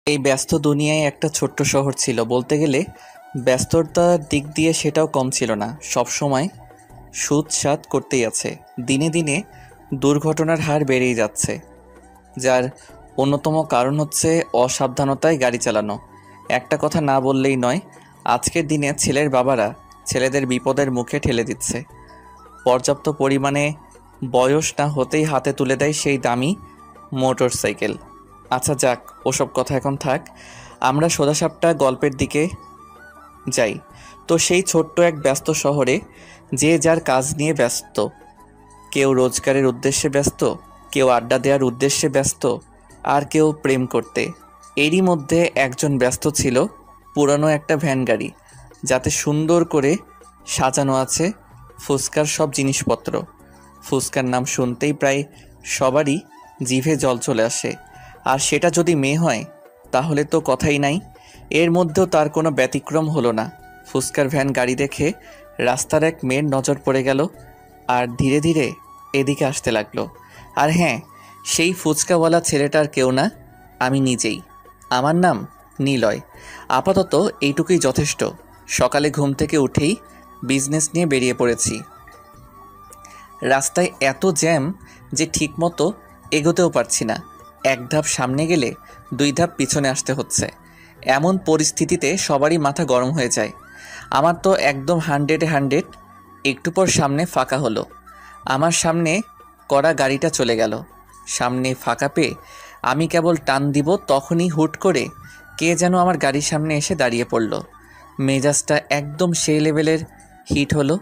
এই ব্যস্ত দুনিয়ায় একটা ছোট্ট শহর ছিল বলতে গেলে। ব্যস্ততার দিক দিয়ে সেটাও কম ছিল না। সব সময় সুদ সাত করতেই আছে। দিনে দিনে দুর্ঘটনার হার বেড়েই যাচ্ছে, যার অন্যতম কারণ হচ্ছে অসাবধানতায় গাড়ি চালানো। একটা কথা না বললেই নয়, আজকের দিনে ছেলের বাবারা ছেলেদের বিপদের মুখে ঠেলে দিচ্ছে। পর্যাপ্ত পরিমাণে বয়স না হতেই হাতে তুলে দেয় সেই দামি মোটর সাইকেল। আচ্ছা যাক, ওসব কথা এখন থাক। আমরা সোজাসাপটা গল্পের দিকে যাই। তো সেই ছোট্ট এক ব্যস্ত শহরে যে যার কাজ নিয়ে ব্যস্ত। কেউ রোজগারের উদ্দেশ্যে ব্যস্ত, কেউ আড্ডা দেওয়ার উদ্দেশ্যে ব্যস্ত, আর কেউ প্রেম করতে। এরই মধ্যে একজন ব্যস্ত ছিল পুরানো একটা ভ্যান গাড়ি, যাতে সুন্দর করে সাজানো আছে ফুচকার সব জিনিসপত্র। ফুচকার নাম শুনতেই প্রায় সবারই জিভে জল চলে আসে। আর সেটা যদি মেয়ে হয় তাহলে তো কথাই নাই। এর মধ্যেও তার কোনো ব্যতিক্রম হলো না। ফুচকার ভ্যান গাড়ি দেখে রাস্তার এক মেয়ের নজর পড়ে গেল, আর ধীরে ধীরে এদিকে আসতে লাগলো। আর হ্যাঁ, সেই ফুচকাওয়ালা ছেলেটার কেউ না, আমি নিজেই। আমার নাম নিলয়। আপাতত এইটুকুই যথেষ্ট। সকালে ঘুম থেকে উঠেই বিজনেস নিয়ে বেরিয়ে পড়েছি। রাস্তায় এত জ্যাম যে ঠিকমতো এগোতেও পারছি না। এক ধাপ সামনে গেলে দুই ধাপ পিছনে আসতে হচ্ছে। এমন পরিস্থিতিতে সবারই মাথা গরম হয়ে যায়। আমার তো একদম 100-এ 100। একটু পর সামনে ফাঁকা হলো। আমার সামনে করা গাড়িটা চলে গেল। সামনে ফাঁকা পেয়ে আমি কেবল টান দিব, তখনই হুট করে কে যেন আমার গাড়ির সামনে এসে দাঁড়িয়ে পড়ল। মেজাজটা একদম সেই লেভেলের হিট হলো।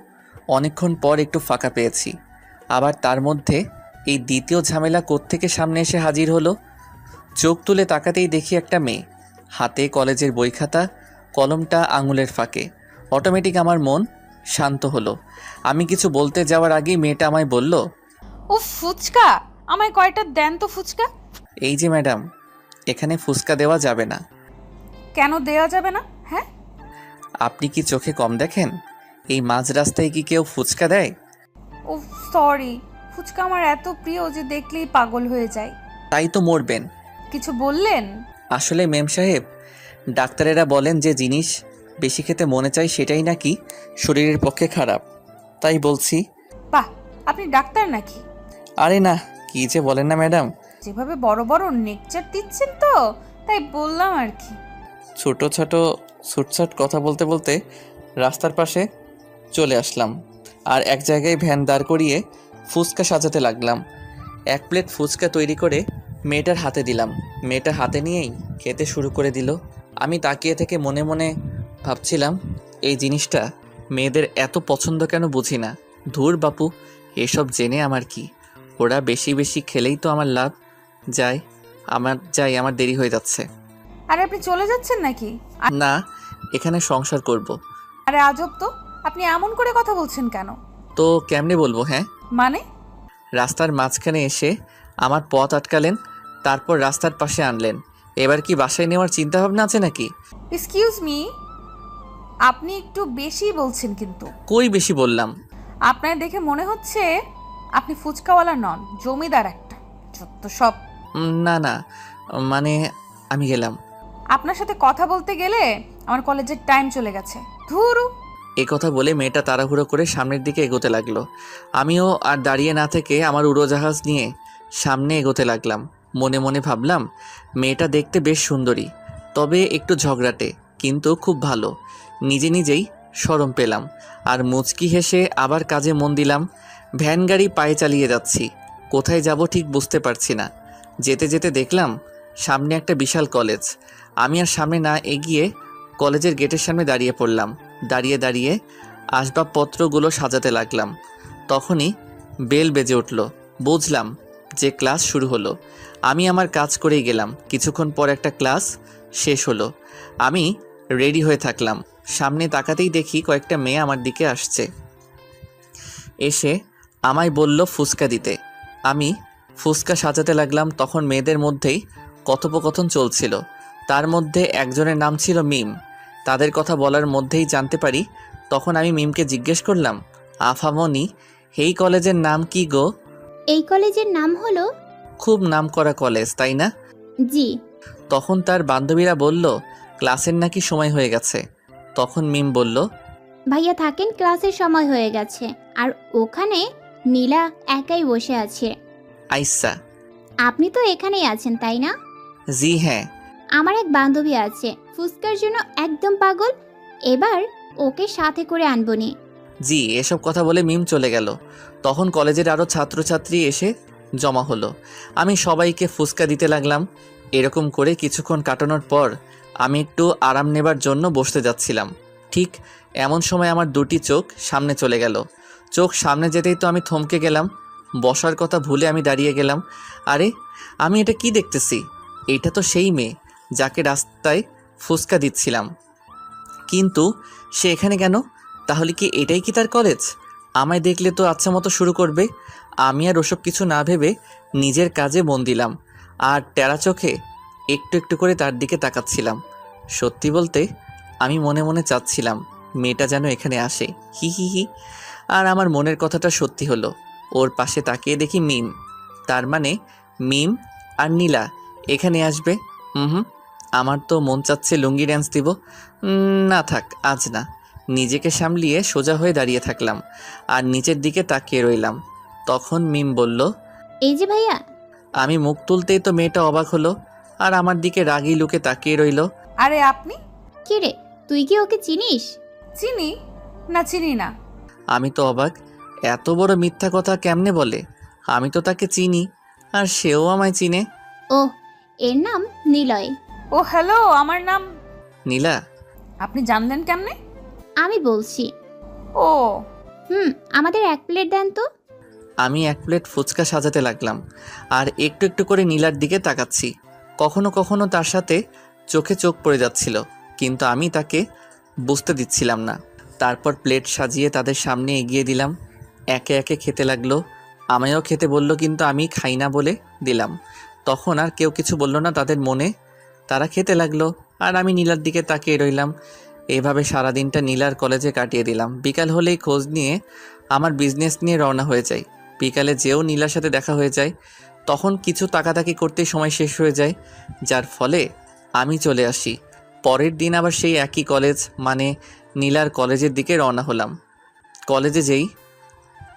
অনেকক্ষণ পর একটু ফাঁকা পেয়েছি। আবার তার মধ্যে এই দ্বিতীয় ঝামেলা কোত্থেকে সামনে এসে হাজির হলো। চোখ তুলে তাকাতেই দেখি একটা মেয়ে, হাতে কলেজের বই খাতা, কলমটা আঙুলের ফাঁকে। অটোমেটিক আমার মন শান্ত হলো। আমি কিছু বলতে যাওয়ার আগেই মেয়েটা আমায় বলল, উফ ফুচকা, আমায় কয়টা দেন তো ফুচকা। এই যে ম্যাডাম, এখানে ফুচকা দেওয়া যাবে না। কেন দেওয়া যাবে না? হ্যাঁ, আপনি কি চোখে কম দেখেন? এই মাঝ রাস্তায় কি কেউ ফুচকা দেয়? উফ সরি, ফুচকা আমার এত প্রিয় যে দেখলেই পাগল হয়ে যায়। তাই তো মরবেন। কিছু বললেন? আসলে মেম সাহেব, ডাক্তারেরা বলেন যে জিনিস বেশি খেতে মনে চাই সেটাই নাকি শরীরের পক্ষে খারাপ, তাই বলছি। বাহ, আপনি ডাক্তার নাকি? আরে না, কি যে বলেন না ম্যাডাম। যেভাবে বড় বড় নেকচার দিচ্ছেন তো, তাই বললাম আর কি। ছোট ছোট ছুটছাট কথা বলতে বলতে রাস্তার পাশে চলে আসলাম, আর এক জায়গায় ভ্যান দাঁড় করিয়ে ফুচকা সাজাতে লাগলাম। এক প্লেট ফুচকা তৈরি করে মেয়েটার হাতে দিলাম। মেয়েটা হাতে নিয়েই খেতে শুরু করে দিল। আমি তাকিয়ে থেকে মনে মনে ভাবছিলাম, এই জিনিসটা মেয়েদের এত পছন্দ কেন বুঝি না। ধুর বাপু, এসব জেনে আমার কি? ওরা বেশি বেশি খেলেই তো আমার লাভ। আমার দেরি হয়ে যাচ্ছে। আরে আপনি চলে যাচ্ছেন নাকি? না, এখানে সংসার করব। আরে আজব তো, আপনি এমন করে কথা বলছেন কেন? তো কেমনে বলবো? হ্যাঁ, মানে? রাস্তার মাঝখানে এসে আমার পথ আটকালেন, তারপর রাস্তার পাশে আনলেন। এবার কি বাসায় নেওয়ার চিন্তা ভাবনা আছে নাকি? এক্সকিউজ মি, আপনি একটু বেশি বলছেন কিন্তু। কই বেশি বললাম? আপনার দেখে মনে হচ্ছে আপনি ফুচকাওয়ালা নন, জমিদার একটা। যত সব। না না, মানে আমি গেলাম। আপনার সাথে কথা বলতে গেলে আমার কলেজের টাইম চলে গেছে। ধুরু। এ কথা বলে মেয়েটা তাড়াহুড়ো করে সামনের দিকে এগোতে লাগলো। আমিও আর দাঁড়িয়ে না থেকে আমার উড়োজাহাজ নিয়ে সামনে এগোতে লাগলাম। মনে মনে ভাবলাম, মেয়েটা দেখতে বেশ সুন্দরী, তবে একটু ঝগড়াটে, কিন্তু খুব ভালো। নিজে নিজেই শরম পেলাম, আর মুচকি হেসে আবার কাজে মন দিলাম। ভ্যান গাড়ি পায়ে চালিয়ে যাচ্ছি। কোথায় যাব ঠিক বুঝতে পারছি না। যেতে যেতে দেখলাম সামনে একটা বিশাল কলেজ। আমি আর সামনে না এগিয়ে কলেজের গেটের সামনে দাঁড়িয়ে পড়লাম। দাঁড়িয়ে দাঁড়িয়ে আসবাবপত্রগুলো সাজাতে লাগলাম। তখনই বেল বেজে উঠল। বুঝলাম যে ক্লাস শুরু হলো। আমি আমার কাজ করেই গেলাম। কিছুক্ষণ পর একটা ক্লাস শেষ হলো। আমি রেডি হয়ে থাকলাম। সামনে তাকাতেই দেখি কয়েকটা মেয়ে আমার দিকে আসছে। এসে আমায় বলল ফুচকা দিতে। আমি ফুচকা সাজাতে লাগলাম। তখন মেয়েদের মধ্যেই কথোপকথন চলছিল। তার মধ্যে একজনের নাম ছিল মিম। তাদের কথা বলার মধ্যেই জানতে পারি। তখন আমি মিমকে জিজ্ঞেস করলাম, আফামনি, এই কলেজের নাম কি গো? এই কলেজের নাম হলো। খুব নামকরা কলেজ, তাই না? জি। তখন তার বান্ধবীরা বলল ক্লাসের নাকি সময় হয়ে গেছে। তখন মিম বলল, ভাইয়া থাকেন, ক্লাসের সময় হয়ে গেছে। আর ওখানে নীলা একাই বসে আছে। আইসা। আপনি তো এখানেই আছেন তাই না? জি হ্যাঁ। আমার এক বান্ধবী আছে, ফুচকার জন্য একদম পাগল। এবার ওকে সাথে করে আনবনি। জি, এসব কথা বলে মিম চলে গেল। তখন কলেজের আরও ছাত্রছাত্রী এসে জমা হলো। আমি সবাইকে ফুসকা দিতে লাগলাম। এরকম করে কিছুক্ষণ কাটানোর পর আমি একটু আরাম নেবার জন্য বসতে যাচ্ছিলাম। ঠিক এমন সময় আমার দুটি চোখ সামনে চলে গেল। চোখ সামনে যেতেই তো আমি থমকে গেলাম। বসার কথা ভুলে আমি দাঁড়িয়ে গেলাম। আরে, আমি এটা কি দেখতেছি? এইটা তো সেই মেয়ে যাকে রাস্তায় ফুসকা দিচ্ছিলাম। কিন্তু সে এখানে কেন? তাহলে কি এটাই কি তার কলেজ? আমায় দেখলে তো আচ্ছা মতো শুরু করবে। আমি আর ওসব কিছু না ভেবে নিজের কাজে মন দিলাম আর টেরা চোখে একটু একটু করে তার দিকে তাকাচ্ছিলাম। সত্যি বলতে আমি মনে মনে চাচ্ছিলাম মেয়েটা যেন এখানে আসে। হি হি হি। আর আমার মনের কথাটা সত্যি হলো। ওর পাশে তাকিয়ে দেখি মিম। তার মানে মিম আর নীলা এখানে আসবে। হুম, আমার তো মন চাচ্ছে লুঙ্গি ড্যান্স দিব। না থাক, আজ না। নিজেকে সামলিয়ে সোজা হয়ে দাঁড়িয়ে থাকলাম আর নিচের দিকে তাকিয়ে রইলাম। তখন মিম বলল, এই যে ভাইয়া। আমি মুখ তুলতেই তো মেয়েটা অবাক হলো আর আমার দিকে রাগী লুকে তাকিয়ে রইল। আরে আপনি? কি রে, তুই কি ওকে চিনিস? চিনি না, চিনি না। আমি তো অবাক, এত বড় মিথ্যা কথা কেমনে বলে? আমি তো তাকে চিনি আর সেও আমায় চিনে। ও, এর নাম নিলয়। ও হ্যালো, আমার নাম। নীলা? আপনি জানলেন কেমনে? আমি বলছি। ও, আমাদের এক প্লেট দেন তো। আমি এক প্লেট ফুচকা সাজাতে লাগলাম আর একটু একটু করে নীলার দিকে তাকাচ্ছি। কখনো কখনো তার সাথে চোখে চোখ পড়ে যাচ্ছিল, কিন্তু আমি তাকে বুঝতে দিচ্ছিলাম না। তারপর প্লেট সাজিয়ে তাদের সামনে এগিয়ে দিলাম। একে একে খেতে লাগলো। আমায়ও খেতে বলল, কিন্তু আমি খাই না বলে দিলাম। তখন আর কেউ কিছু বলল না তাদের মনে। তারা খেতে লাগলো আর আমি নীলার দিকে তাকিয়ে রইলাম। এইভাবে সারাদিনটা নীলার কলেজে কাটিয়ে দিলাম। বিকাল হলেই খোঁজ নিয়ে আমার বিজনেস নিয়ে রওনা হয়ে যাই। বিকালে যেও নীলার সাথে দেখা হয়ে যায়, তখন কিছু তাকাতাকি করতেই সময় শেষ হয়ে যায়, যার ফলে আমি চলে আসি। পরের দিন আবার সেই একই কলেজ, মানে নীলার কলেজের দিকে রওনা হলাম। কলেজে যেই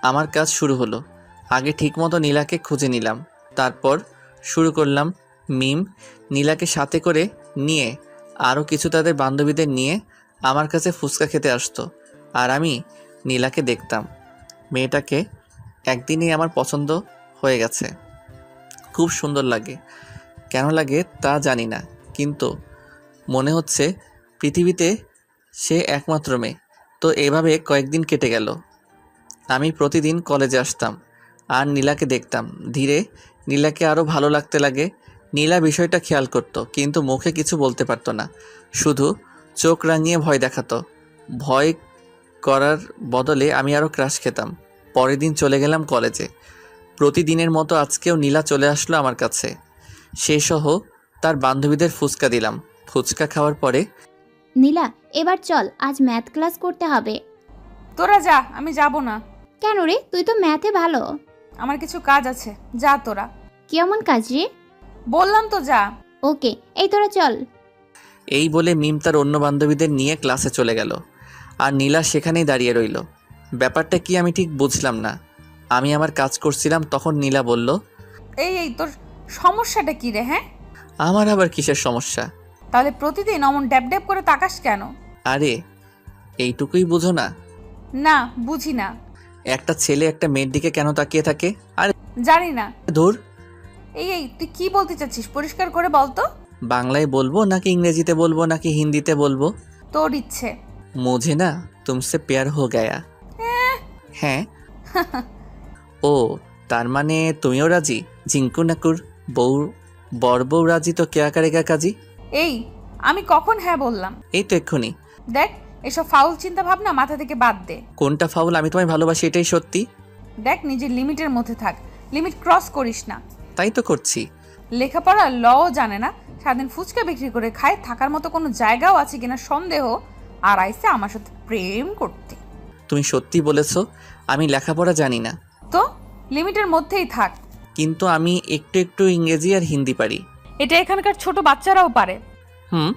আমার কাজ শুরু হলো। আগে ঠিকমতো নীলাকে খুঁজে নিলাম, তারপর শুরু করলাম। মিম নীলাকে সাথে করে নিয়ে আরও কিছু তাদের বান্ধবীদের নিয়ে আমার কাছে ফুচকা খেতে আসতো আর আমি নীলাকে দেখতাম। মেয়েটাকে একদিনেই আমার পছন্দ হয়ে গেছে। খুব সুন্দর লাগে। কেন লাগে তা জানি না, কিন্তু মনে হচ্ছে পৃথিবীতে সে একমাত্র মেয়ে। তো এভাবে কয়েকদিন কেটে গেল। আমি প্রতিদিন কলেজে আসতাম আর নীলাকে দেখতাম। ধীরে নীলাকে আরও ভালো লাগতে লাগে। নীলা বিষয়টা খেয়াল করত, কিন্তু মুখে কিছু বলতে পারতো না, শুধু চোখ রাঙিয়ে ভয় দেখাতো। ভয় করার বদলে আমি আরও ক্রাশ খেতাম। পরের দিন চলে গেলাম কলেজে। প্রতিদিনের মতো আজকেও নীলা চলে আসলো আমার কাছে। সে সহ তার বান্ধবীদের ফুচকা দিলাম। ফুচকা খাওয়ার পরে, নীলা, এবার চল, আজ ম্যাথ ক্লাস করতে হবে। তোরা যা, আমি যাব না। কেন রে, তুই তো ম্যাথে ভালো। আমার কিছু কাজ আছে, যা তোরা। কেমন কাজ রে? বললাম তো যা। ওকে, এই তোরা চল। এই বলে মিম তার অন্য বান্ধবীদের নিয়ে ক্লাসে চলে গেল আর নীলা সেখানেই দাঁড়িয়ে রইল। ব্যাপারটা কি আমি ঠিক বুঝলাম না। আমি আমার কাজ করছিলাম, তখন নীলা বলল, এই তোর সমস্যাটা কি রে? হ্যাঁ, আমার আবার কিসের সমস্যা? তাহলে প্রতিদিন অমন ড্যাব ড্যাব করে তাকাস কেন? আরে, এইটুকুই বুঝো না? না, বুঝি না। একটা ছেলে একটা মেয়ের দিকে কেন তাকিয়ে থাকে? আরে জানি না। ধুর। এই তুই কি বলতে চাচ্ছিস? পরিষ্কার করে বল তো। বাংলায় বলবো নাকি ইংরেজিতে বলবো নাকি হিন্দিতে বলবো? তোর ইচ্ছে। মুঝে না তুমসে প্যার হো গয়া। হ্যাঁ। ও, তার মানে তুমিও রাজি? জিঙ্কু নাকুর বউ, বর বউ রাজি তো কেয়া কারেগা কাজী। এই, আমি কখন হ্যাঁ বললাম? এই তো এক্ষুনি। দেখ, এসব ফাউল চিন্তা ভাবনা মাথা থেকে বাদ দে। কোনটা ফাউল? আমি তোমায় ভালোবাসি, এটাই সত্যি। দেখ, নিজের লিমিটের মধ্যে থাক, লিমিট ক্রস করিস না। তাই তো করছি। লেখাপড়া লও জানে না, সারাদিন ফুচকা বিক্রি করে খায়, থাকার মতো কোনো জায়গাও আছে কিনা সন্দেহ, আর আইসে আমার সাথে প্রেম করতে। তুমি সত্যি বলেছ, আমি লেখাপড়া জানি না। তো লিমিটের মধ্যেই থাক। কিন্তু আমি একটু একটু ইংরেজি আর হিন্দি পারি। এটা এখানকার ছোট বাচ্চারাও পারে। হুম।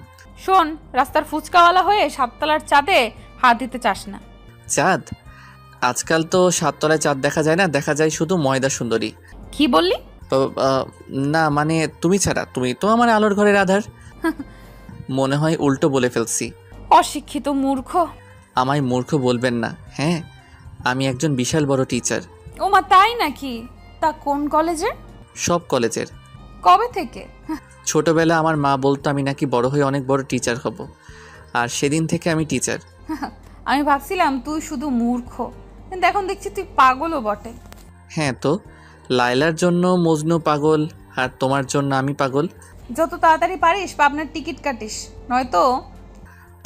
শোন, রাস্তার ফুচকাওয়ালা হয়ে সাততলার চাঁদে হাত দিতে চাস না। চাঁদ? আজকাল তো সাততলায় চাঁদ দেখা যায় না, দেখা যায় শুধু ময়দা সুন্দরী। কি বললি? না মানে তুমি ছাড়া, তুমি তো আমার আলোর ঘরের আধার। মনে হয় উল্টো বলে ফেলছি। অশিক্ষিত মূর্খ। আমায় মূর্খ বলবেন না। হ্যাঁ, আমি একজন বিশাল বড় টিচার। ওমা, তাই নাকি? তা কোন কলেজে? সব কলেজের। কবে থেকে? ছোটবেলা আমার মা বলতো আমি নাকি বড় হয়ে অনেক বড় টিচার হব, আর সেদিন থেকে আমি টিচার। আমি ভাবছিলাম তুই শুধু মূর্খ, কিন্তু এখন দেখছি তুই পাগলও বটে। হ্যাঁ তো, লায়লার জন্য মজনু পাগল, আর তোমার জন্য আমি পাগল। যত তাড়াতাড়ি পারিস পাবনার টিকিট কাটিস, নয়তো।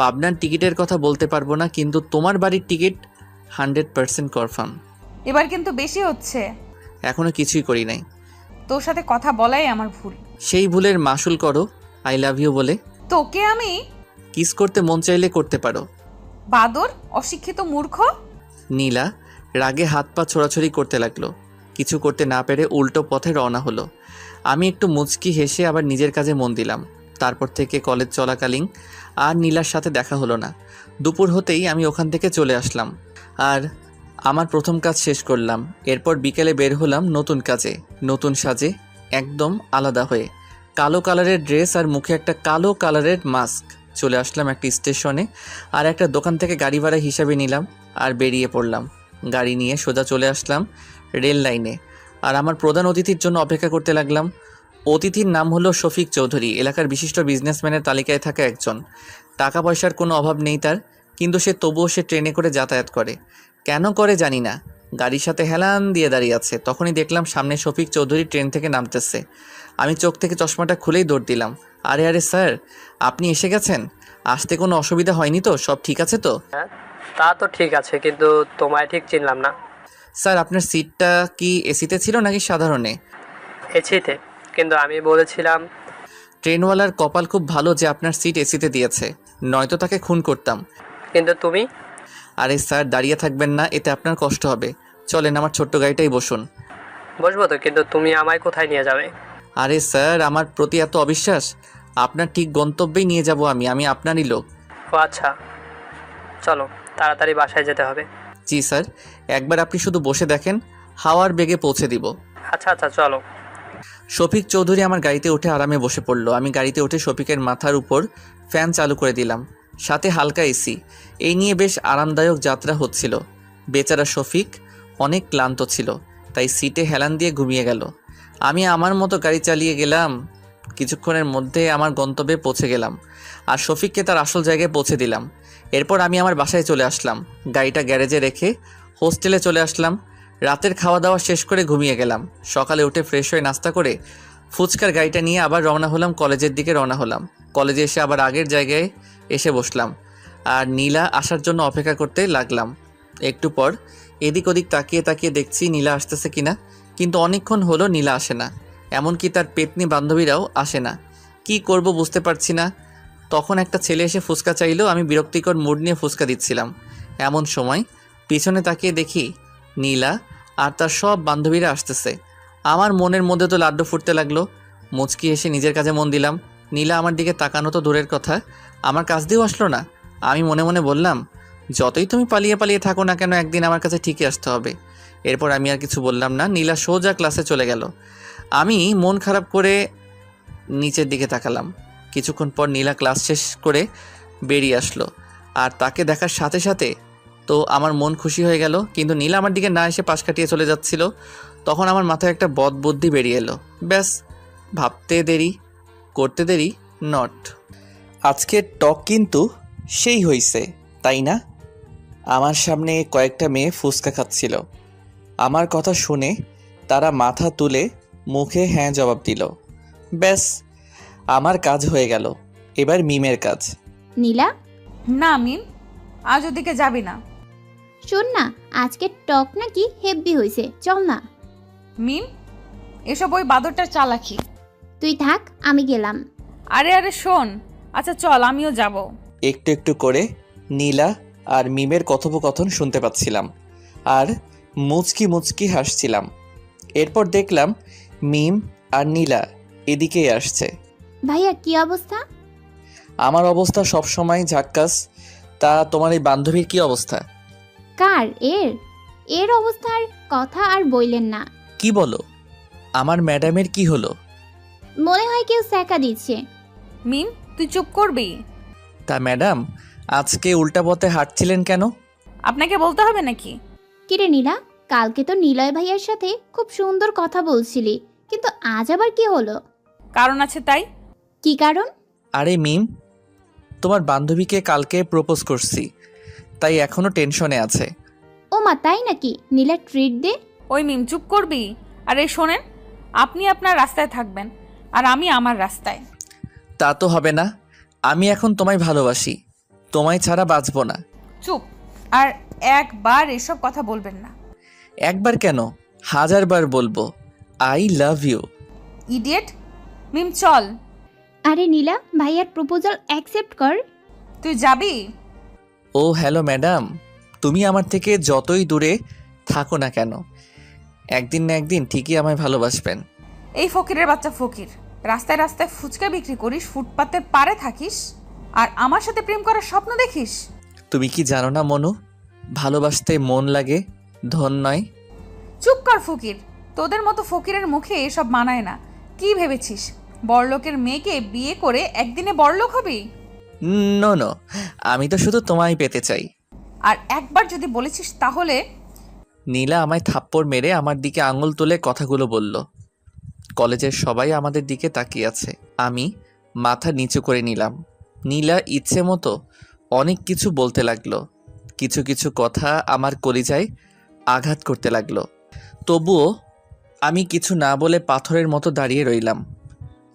পাবনার টিকিটের কথা বলতে পারবো না, কিন্তু তোমার বাড়ির টিকিট 100% কনফার্ম। এবার কিন্তু বেশি হচ্ছে। এখনো কিছুই করি নাই। তোর সাথে কথা বলাই আমার ভুল। সেই ভুলের মাসুল করো আই লাভ ইউ বলে। তোকে আমি কিস করতে মন চাইলে করতে পারো। বাদর, অশিক্ষিত মূর্খ। নীলা রাগে হাত পা ছোড়াছড়ি করতে লাগলো। কিছু করতে না পেরে উল্টো পথে রওনা হলো। আমি একটু মুচকি হেসে আবার নিজের কাজে মন দিলাম। তারপর থেকে কলেজ চলাকালীন আর নীলার সাথে দেখা হলো না। দুপুর হতেই আমি ওখান থেকে চলে আসলাম আর আমার প্রথম কাজ শেষ করলাম। এরপর বিকেলে বের হলাম নতুন কাজে, নতুন সাজে, একদম আলাদা হয়ে। কালো কালারের ড্রেস আর মুখে একটা কালো কালারের মাস্ক। চলে আসলাম একটা স্টেশনে, আর একটা দোকান থেকে গাড়ি ভাড়া হিসাবে নিলাম আর বেরিয়ে পড়লাম। গাড়ি নিয়ে সোজা চলে আসলাম রেল লাইনে, আর আমার প্রধান অতিথির জন্য অপেক্ষা করতে লাগলাম। অতিথির নাম হলো শফিক চৌধুরী, এলাকার বিশিষ্ট বিজনেসম্যানের তালিকায় থাকা একজন। টাকা পয়সার কোনো অভাব নেই তার, কিন্তু তবুও সে ট্রেনে করে যাতায়াত করে। কেন করে জানি না, গাড়ির সাথে হেলান দিয়ে দাঁড়িয়ে আছে। তখনই দেখলাম সামনে শফিক চৌধুরী ট্রেন থেকে নামতেছে। আমি চোখ থেকে চশমাটা খুলেই দৌড় দিলাম। আরে আরে স্যার, আপনি এসে গেছেন? আসতে কোনো অসুবিধা হয়নি তো? সব ঠিক আছে তো? হ্যাঁ, তা তো ঠিক আছে, কিন্তু তোমায় ঠিক চিনলাম না। স্যার, আপনার সিটটা কি এসিতে ছিল নাকি সাধারণে? এসিতে, কিন্তু আমি বলেছিলাম। ট্রেনওয়ালার কপাল খুব ভালো যে আপনার সিট এসিতে দিয়েছে, নয়তো তাকে খুন করতাম। কিন্তু তুমি। আরে স্যার, দাঁড়িয়ে থাকবেন না, এতে আপনার কষ্ট হবে। চলেন আমার ছোট্ট গাড়িটাই বসুন। বসবো তো, কিন্তু তুমি আমায় কোথায় নিয়ে যাবে? আরে স্যার, আমার প্রতি এত অবিশ্বাস? আপনার ঠিক গন্তব্যেই নিয়ে যাব আমি আপনারই লোক। ও আচ্ছা, চলো তাড়াতাড়ি বাসায় যেতে হবে। জি স্যার, একবার আপনি শুধু বসে দেখেন, হাওয়ার বেগে পৌঁছে দিব। আচ্ছা আচ্ছা, চলো। শফিক চৌধুরী আমার গাড়িতে উঠে আরামে বসে পড়লো। আমি গাড়িতে উঠে শফিকের মাথার উপর ফ্যান চালু করে দিলাম, সাথে হালকা এসি। এই নিয়ে বেশ আরামদায়ক যাত্রা হচ্ছিল। বেচারা শফিক অনেক ক্লান্ত ছিল, তাই সিটে হেলান দিয়ে ঘুমিয়ে গেল। আমি আমার মতো গাড়ি চালিয়ে গেলাম। কিছুক্ষণের মধ্যে আমার গন্তব্যে পৌঁছে গেলাম, আর শফিককে তার আসল জায়গায় পৌঁছে দিলাম। এরপর আমি আমার বাসায় চলে আসলাম। গাড়িটা গ্যারেজে রেখে হোস্টেলে চলে আসলাম। রাতের খাওয়া দাওয়া শেষ করে ঘুমিয়ে গেলাম। সকালে উঠে ফ্রেশ হয়ে নাস্তা করে ফুচকার গাড়িটা নিয়ে আবার রওনা হলাম, কলেজের দিকে রওনা হলাম। কলেজে এসে আবার আগের জায়গায় এসে বসলাম আর নীলা আসার জন্য অপেক্ষা করতে লাগলাম। একটু পর এদিক ওদিক তাকিয়ে তাকিয়ে দেখছি নীলা আসতেছে কিনা, কিন্তু অনেকক্ষণ হলো নীলা আসে না। এমনকি তার পেতনি বান্ধবীরাও আসে না। কি করব বুঝতে পারছি না। তখন একটা ছেলে এসে ফুচকা চাইলো। আমি বিরক্তিকর মুড নিয়ে ফুচকা দিচ্ছিলাম। এমন সময় পিছনে তাকিয়ে দেখি নীলা আর তার সব বান্ধবীরা আসতেছে। আমার মনের মধ্যে তো লাড্ডু ফুটতে লাগলো। মুচকি এসে নিজের কাজে মন দিলাম। নীলা আমার দিকে তাকানো তো দূরের কথা, আমার কাছ দিয়েও আসলো না। আমি মনে মনে বললাম, যতই তুমি পালিয়ে পালিয়ে থাকো না কেন, একদিন আমার কাছে ঠিকই আসতে হবে। এরপর আমি আর কিছু বললাম না। নীলা সোজা ক্লাসে চলে গেল। আমি মন খারাপ করে নিচের দিকে তাকালাম। কিছুক্ষণ পর নীলা ক্লাস শেষ করে বেরিয়ে আসলো, আর তাকে দেখার সাথে সাথে তো আমার মন খুশি হয়ে গেল। কিন্তু নীলা আমার দিকে না এসে পাশ কাটিয়ে চলে যাচ্ছিল। তখন আমার মাথায় একটা বদ বুদ্ধি বেরিয়ে এলো। ব্যাস, ভাবতে দেরি করতে দেরি নট। আজকের টক কিন্তু সেই হইছে, তাই না? আমার সামনে কয়েকটা মেয়ে ফুচকা খাচ্ছিল। আমার কথা শুনে তারা মাথা তুলে মুখে হ্যাঁ জবাব দিল। ব্যাস, আমার কাজ হয়ে গেল। এবার মিমের কাজ। নীলা, না মিম, আজ ওদিকে যাবি না। শোন না, আজকে টক নাকি হেভি হয়েছে, চল না। মিম, এসব ওই বাদরটার চালাকি। তুই থাক, আমি গেলাম। আরে আরে শোন, আচ্ছা চল, আমিও যাব। একটু একটু করে নীলা আর মিমের কথোপকথন শুনতে পাচ্ছিলাম, আর মুচকি মুচকি হাসছিলাম। এরপর দেখলাম মিম আর নীলা এদিকেই আসছে। ভাইয়া কি অবস্থা? আমার অবস্থা সবসময় ঝাক্কাস। তা তোমার এই বান্ধবীর কি অবস্থা? কার? এর অবস্থার কথা আর বইলেন না। কি বলো? আমার ম্যাডামের কি হলো? মনে হয় কেউ স্যাকা দিচ্ছে। মিম, তুই চুপ করবি? তা ম্যাডাম, আজকে উল্টা পথে হাঁটছিলেন কেন? আপনাকে বলতে হবে নাকি? কিরে নীলা, কালকে তো নিলয় ভাইয়ার সাথে খুব সুন্দর কথা বলছিলি, কিন্তু আজ আবার কি হলো? কারণ আছে তাই। কি কারণ? আরে মিম, তোমার বান্ধবীকে কালকে প্রপোজ করছি, তাই এখনো টেনশনে আছে। ও মা, তাই নাকি? নীলা ট্রিট দে। ওই মিম, চুপ করবি? আরে শোনেন, আপনি আপনার রাস্তায় থাকবেন আর আমি আমার রাস্তায়। তা তো হবে না। আমি এখন তোমায় ভালোবাসি, তোমায় ছাড়া বাঁচবো না। চুপ। আর একবার এসব কথা বলবেন না। একবার কেন, 1000বার বলবো। I love you. ইডিয়েট। মিম চল। আরে নীলা, ভাইয়ার প্রপোজাল অ্যাকসেপ্ট কর। তুই যাবি? ও হ্যালো ম্যাডাম, তুমি আমার থেকে যতই দূরে থাকো না কেন, একদিন না একদিন ঠিকই আমায় ভালোবাসবেন। এই ফকিরের বাচ্চা ফকির, রাস্তায় রাস্তায় ফুচকা বিক্রি করিস, ফুটপাতের পারে থাকিস, আর আমার সাথে প্রেম করার স্বপ্ন দেখিস? তুমি কি জানো না মনু, ভালোবাসতে মন লাগে, ধন নয়। চুপ কর ফকির। তোদের মতো ফকিরের মুখে এসব মানায় না। কি ভেবেছিস বড়লোকের মেয়েকে বিয়ে করে একদিনে বড়লোক হবি? নো নো, আমি তো শুধু তোমায় পেতে চাই। আর একবার যদি বলেছিস তাহলে। নীলা আমায় থাপ্পড় মেরে আমার দিকে আঙুল তুলে কথাগুলো বলল। কলেজের সবাই আমাদের দিকে তাকিয়ে আছে। আমি মাথা নিচু করে নিলাম। নীলা ইচ্ছে মতো অনেক কিছু বলতে লাগলো। কিছু কিছু কথা আমার কলিজায় আঘাত করতে লাগলো। তবুও আমি কিছু না বলে পাথরের মতো দাঁড়িয়ে রইলাম।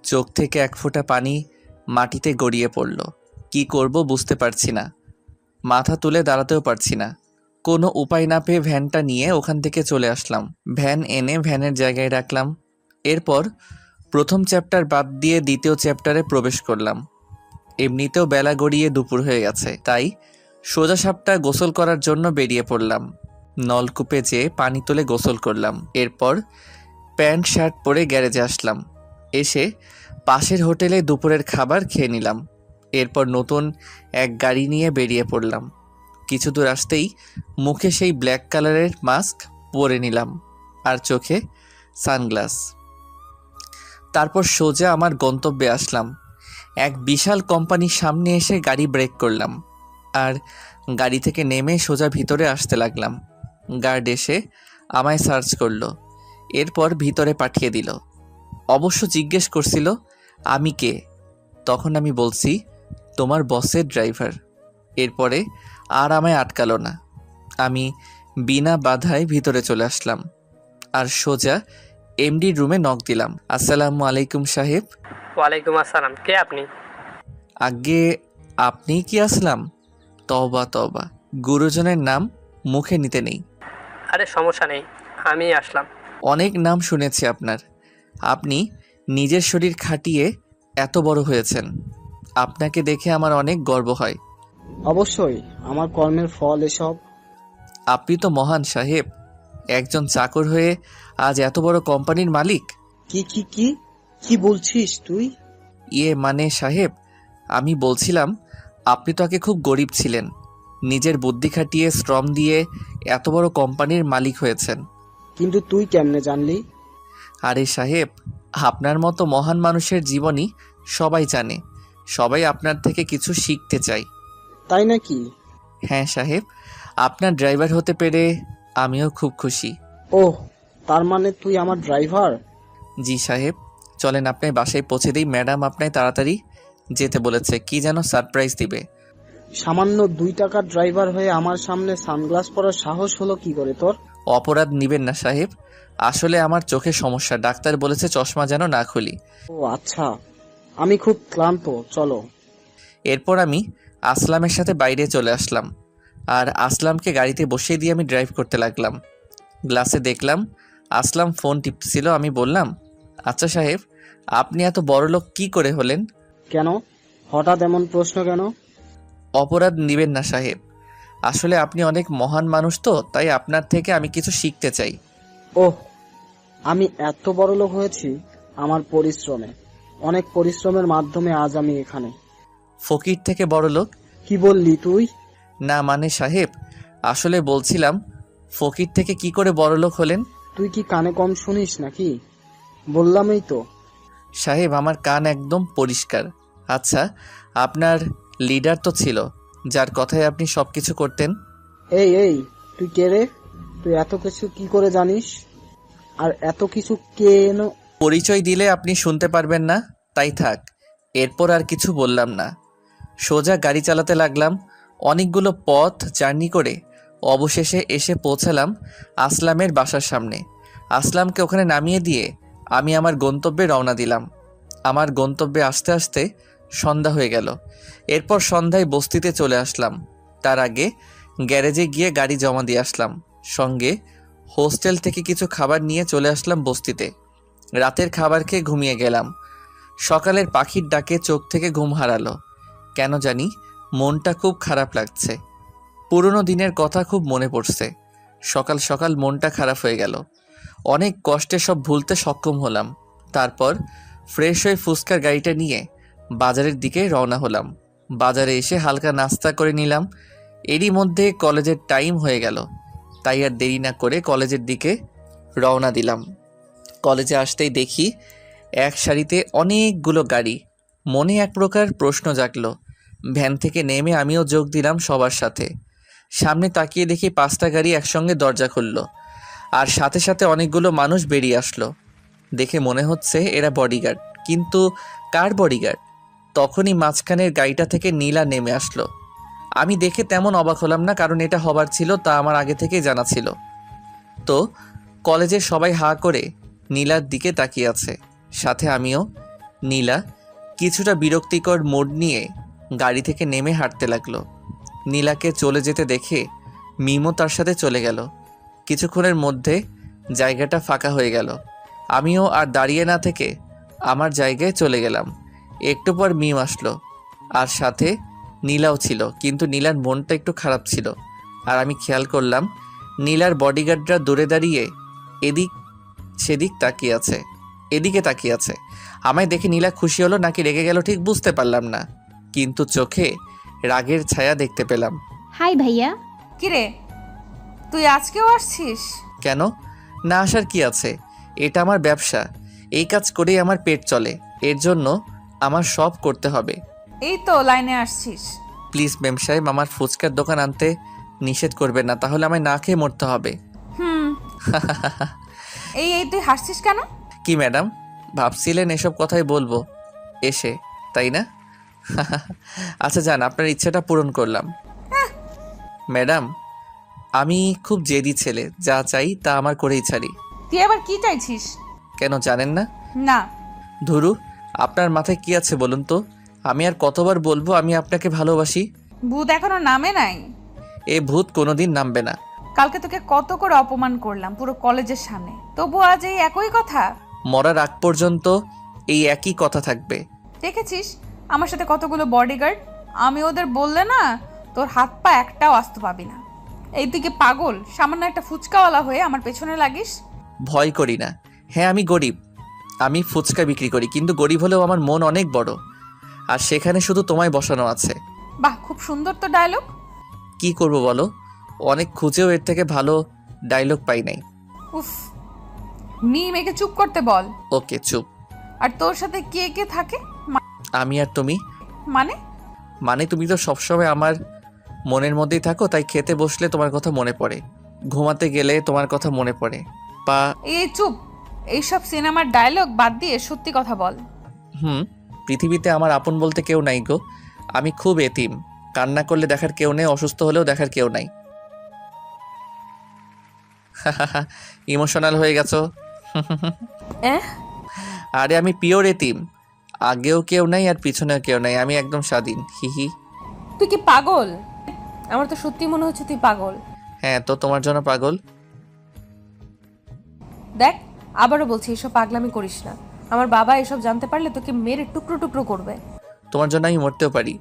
চোখ থেকে এক ফোঁটা পানি মাটিতে গড়িয়ে পড়ল। কি করব বুঝতে পারছি না, মাথা তুলে দাঁড়াতেও পারছি না। কোনো উপায় না পেয়ে ভ্যানটা নিয়ে ওখান থেকে চলে আসলাম। ভ্যান এনে ভ্যানের জায়গায় রাখলাম। এরপর প্রথম চ্যাপ্টার বাদ দিয়ে দ্বিতীয় চ্যাপ্টারে প্রবেশ করলাম। এমনিতেও বেলা গড়িয়ে দুপুর হয়ে গেছে, তাই সোজা সাপটা গোসল করার জন্য বেরিয়ে পড়লাম। নলকূপে যেয়ে পানি তুলে গোসল করলাম। এরপর প্যান্ট শার্ট পরে গ্যারেজে আসলাম। এসে পাশের হোটেলে দুপুরের খাবার খেয়ে নিলাম। এরপর নতুন এক গাড়ি নিয়ে বেরিয়ে পড়লাম। কিছু দূর আসতেই মুখে সেই ব্ল্যাক কালারের মাস্ক পরে নিলাম আর চোখে সানগ্লাস। তারপর সোজা আমার গন্তব্যে আসলাম। এক বিশাল কোম্পানির সামনে এসে গাড়ি ব্রেক করলাম আর গাড়ি থেকে নেমে সোজা ভিতরে আসতে লাগলাম। গার্ড এসে আমায় সার্চ করলো, এরপর ভিতরে পাঠিয়ে দিল। অবশ্য জিজ্ঞেস করছিল আমি কে। তখন আমি বলছি তোমার বসের ড্রাইভার। এরপরে আর আমায় আটকালো না। আমি বিনা বাধায় ভিতরে চলে আসলাম আর সোজা এমডির রুমে নক দিলাম। আসসালামু আলাইকুম সাহেব। ওয়ালাইকুম আসসালাম। কে আপনি? আগে আপনি কি আসলাম? তওবা তওবা, গুরুজনের নাম মুখে নিতে নেই। আরে সমস্যা নেই, আমি আসলাম। অনেক নাম শুনেছি আপনার। আপনি নিজের শরীর খাটিয়ে এত বড় হয়েছেন, আপনাকে দেখে আমার অনেক গর্ব হয়। অবশ্যই, আমার কর্মের ফল এসব। আপনি তো মহান সাহেব, একজন চাকর হয়ে আজ এত বড় কোম্পানির মালিক। কি কি কি কি বলছিস তুই? মানে সাহেব, আমি বলছিলাম আপনি তো আগে খুব গরিব ছিলেন, নিজের বুদ্ধি খাটিয়ে শ্রম দিয়ে এত বড় কোম্পানির মালিক হয়েছেন। কিন্তু তুই কেমনে জানলি? আরে সাহেব, আপনার মতো মহান মানুষের জীবনী সবাই জানে, সবাই আপনার থেকে কিছু শিখতে চায়। তাই নাকি? হ্যাঁ সাহেব, আপনার ড্রাইভার হতে পেরে আমিও খুব খুশি। ওহ, তার মানে তুই আমার ড্রাইভার? জি সাহেব, চলেন আপনার বাসায় পৌঁছে দিই। ম্যাডাম আপনায় তাড়াতাড়ি যেতে বলেছে, কি যেন সারপ্রাইজ দিবে। সামান্য 2 টাকার ড্রাইভার হয়ে আমার সামনে সানগ্লাস পরার সাহস হলো কি করে তোর? অপরাধ নিবেন না সাহেব, আসলে আমার চোখের সমস্যা, ডাক্তার বলেছে চশমা যেন না খুলি। ও আচ্ছা, আমি খুব ক্লান্ত, চলো। এরপর আমি আসলামের সাথে বাইরে চলে আসলাম আর আসলামকে গাড়িতে বসিয়ে দিয়ে আমি ড্রাইভ করতে লাগলাম। গ্লাসে দেখলাম আসলাম ফোন টিপছিল। আমি বললাম, আচ্ছা সাহেব, আপনি এত বড় লোক কী করে হলেন? কেন হঠাৎ এমন প্রশ্ন কেন? অপরাধ নিবেন না সাহেব, আসলে আপনি অনেক মহান মানুষ, তো তাই আপনার থেকে আমি কিছু শিখতে চাই। ওহ, আমি এত বড় লোক হয়েছি আমার পরিশ্রমে। অনেক পরিশ্রমের মাধ্যমে আজ আমি এখানে। ফকির থেকে বড়লোক? কি বললি তুই? না মানে সাহেব, আসলে বলছিলাম ফকির থেকে কি করে বড়লোক হলেন? তুই কি কানে কম শুনিস নাকি? বললামই তো। সাহেব, আমার কান একদম পরিষ্কার। আচ্ছা, আপনার লিডার তো ছিল, যার কথায় আপনি সব কিছু করতেন। এই এই, তুই কে রে? তুই এত কিছু কি করে জানিস? আর এত কিছু কেন? পরিচয় দিলে আপনি শুনতে পারবেন না, তাই থাক। এরপর আর কিছু বললাম না। সোজা গাড়ি চালাতে লাগলাম। অনেকগুলো পথ জার্নি করে অবশেষে এসে পৌঁছালাম আসলামের বাসার সামনে। আসলামকে ওখানে নামিয়ে দিয়ে আমি আমার গন্তব্যে রওনা দিলাম। আমার গন্তব্যে আসতে আসতে সন্ধ্যা হয়ে গেল। এরপর সন্ধ্যায় বস্তিতে চলে আসলাম। তার আগে গ্যারেজে গিয়ে গাড়ি জমা দিয়ে আসলাম। সঙ্গে হোস্টেল থেকে কিছু খাবার নিয়ে চলে আসলাম বস্তিতে। রাতের খাবার খেয়ে ঘুমিয়ে গেলাম। সকালের পাখির ডাকে চোখ থেকে ঘুম হারালো। কেন জানি মনটা খুব খারাপ লাগছে। পুরনো দিনের কথা খুব মনে পড়ছে। সকাল সকাল মনটা খারাপ হয়ে গেল। অনেক কষ্টে সব ভুলতে সক্ষম হলাম। তারপর ফ্রেশ হয়ে ফুচকার গাড়িটা নিয়ে বাজারের দিকে রওনা হলাম। বাজারে এসে হালকা নাস্তা করে নিলাম। এরই মধ্যে কলেজের টাইম হয়ে গেল, তাই আর দেরি না করে কলেজের দিকে রওনা দিলাম। কলেজে আসতেই দেখি এক সারিতে অনেকগুলো গাড়ি। মনে এক প্রকার প্রশ্ন জাগলো। ভ্যান থেকে নেমে আমিও যোগ দিলাম সবার সাথে। সামনে তাকিয়ে দেখি 5টা গাড়ি একসঙ্গে দরজা খুলল, আর সাথে সাথে অনেকগুলো মানুষ বেরিয়ে আসলো। দেখে মনে হচ্ছে এরা বডিগার্ড, কিন্তু কার বডিগার্ড? তখনই মাঝখানের গাড়িটা থেকে নীলা নেমে আসলো। আমি দেখে তেমন অবাক হলাম না, কারণ এটা হবার ছিল তা আমার আগে থেকেই জানা ছিল। তো কলেজের সবাই হাঁ করে নীলার দিকে তাকিয়ে আছে, সাথে আমিও। নীলা কিছুটা বিরক্তিকর মোড নিয়ে গাড়ি থেকে নেমে হাঁটতে লাগলো। নীলাকে চলে যেতে দেখে মিমও তার সাথে চলে গেল। কিছুক্ষণের মধ্যে জায়গাটা ফাঁকা হয়ে গেল। আমিও আর দাঁড়িয়ে না থেকে আমার জায়গায় চলে গেলাম। একটু পর মিম আসলো, আর সাথে নীলাও ছিল, কিন্তু নীলার মনটা একটু খারাপ ছিল। আর আমি খেয়াল করলাম নীলার বডিগার্ডরা দূরে দাঁড়িয়ে এদিক সেদিক তাকিয়ে আছে, এদিকে তাকিয়ে আছে। আমায় দেখে নীলা খুশি হলো নাকি রেগে গেল ঠিক বুঝতে পারলাম না, কিন্তু চোখে রাগের ছায়া দেখতে পেলাম। হাই ভাইয়া। কিরে, তুই আজকেও আসছিস? কেন না আসার কি আছে? এটা আমার ব্যবসা, এই কাজ করেই আমার পেট চলে, এর জন্য আমার সব করতে হবে। এই তো লাইনে আসছিস। প্লিজ মেম সাহেব, আমার ফুচকার দোকান আনতে নিষেধ করবেন না, তাহলে আমায় না খেয়ে মরতে হবে। হুম। এই এই তুই হাসছিস কেন? কি ম্যাডাম, ভাবছিলেন এসব কথাই বলবো এসে, তাই না? আচ্ছা যান, আপনার ইচ্ছাটা পূরণ করলাম। ম্যাডাম, আমি খুব জেদি ছেলে, যা চাই তা আমার করেই ছাড়ি। তুই আবার কি চাইছিস? কেন জানেন না? না। ধুরু, আপনার মাথায় কি আছে বলুন তো? আমি আর কতবার বলবো আমি আপনাকে ভালোবাসি? ভূত এখনো নামে নাই। এ ভূত কোনোদিন নামবে না। কালকে তোকে কত করে অপমান করলাম পুরো কলেজের সামনে, তবু আজ এই একই কথা। মরার আগ পর্যন্ত এই একই কথা থাকবে। দেখেছিস আমার সাথে কতগুলো বডিগার্ড, আমি ওদের বললে না তোর হাত পা একটাও আস্ত পাবি না। এইদিকে পাগল, সামান্য একটা ফুচকাওয়ালা হয়ে আমার পেছনে লাগিস। ভয় করি না। হ্যাঁ আমি গরিব, আমি ফুচকা বিক্রি করি, কিন্তু গরিব হলেও আমার মন অনেক বড়, আর সেখানে শুধু তোমায় বসানো আছে। বাহ, খুব সুন্দর তো ডায়লগ। কি করব বলো, অনেক খুঁজেও এর থেকে ভালো ডায়লগ পাই নাই। উফ, মেয়েকে চুপ করতে বল। ওকে চুপ। আর তোর সাথে কে কে থাকে? আমি আর তুমি? মানে? মানে তুমি তো সবসময় আমার মনের মধ্যেই থাকো, তাই খেতে বসলে তোমার কথা মনে পড়ে, ঘুমাতে গেলে তোমার কথা মনে পড়ে। পা এই চুপ, এইসব সিনেমার ডায়লগ বাদ দিয়ে সত্যি কথা বল। পৃথিবীতে আমার আপন বলতে কেউ নাই গো। আমি খুব এতিম, কান্না করলে দেখার কেউ নেই, অসুস্থ হলেও দেখার কেউ নাই। ইমোশনাল হয়ে গেছো? আরে আমি পিওর এতিম, আগেও কেউ নাই আর পিছনেও কেউ নাই, আমি একদম স্বাধীন। হিহি। তুই কি পাগল? আমার তো সত্যি মনে হচ্ছে তুই পাগল। হ্যাঁ তো তোমার জন্য পাগল। দেখ, আবারও বলছি এসব পাগলামি করিস না। আমার বাবা এসব জানতে পারলে তোকে মেরে টুকরো টুকরো করবে। তোমার জন্য আমি মরতেও পারি।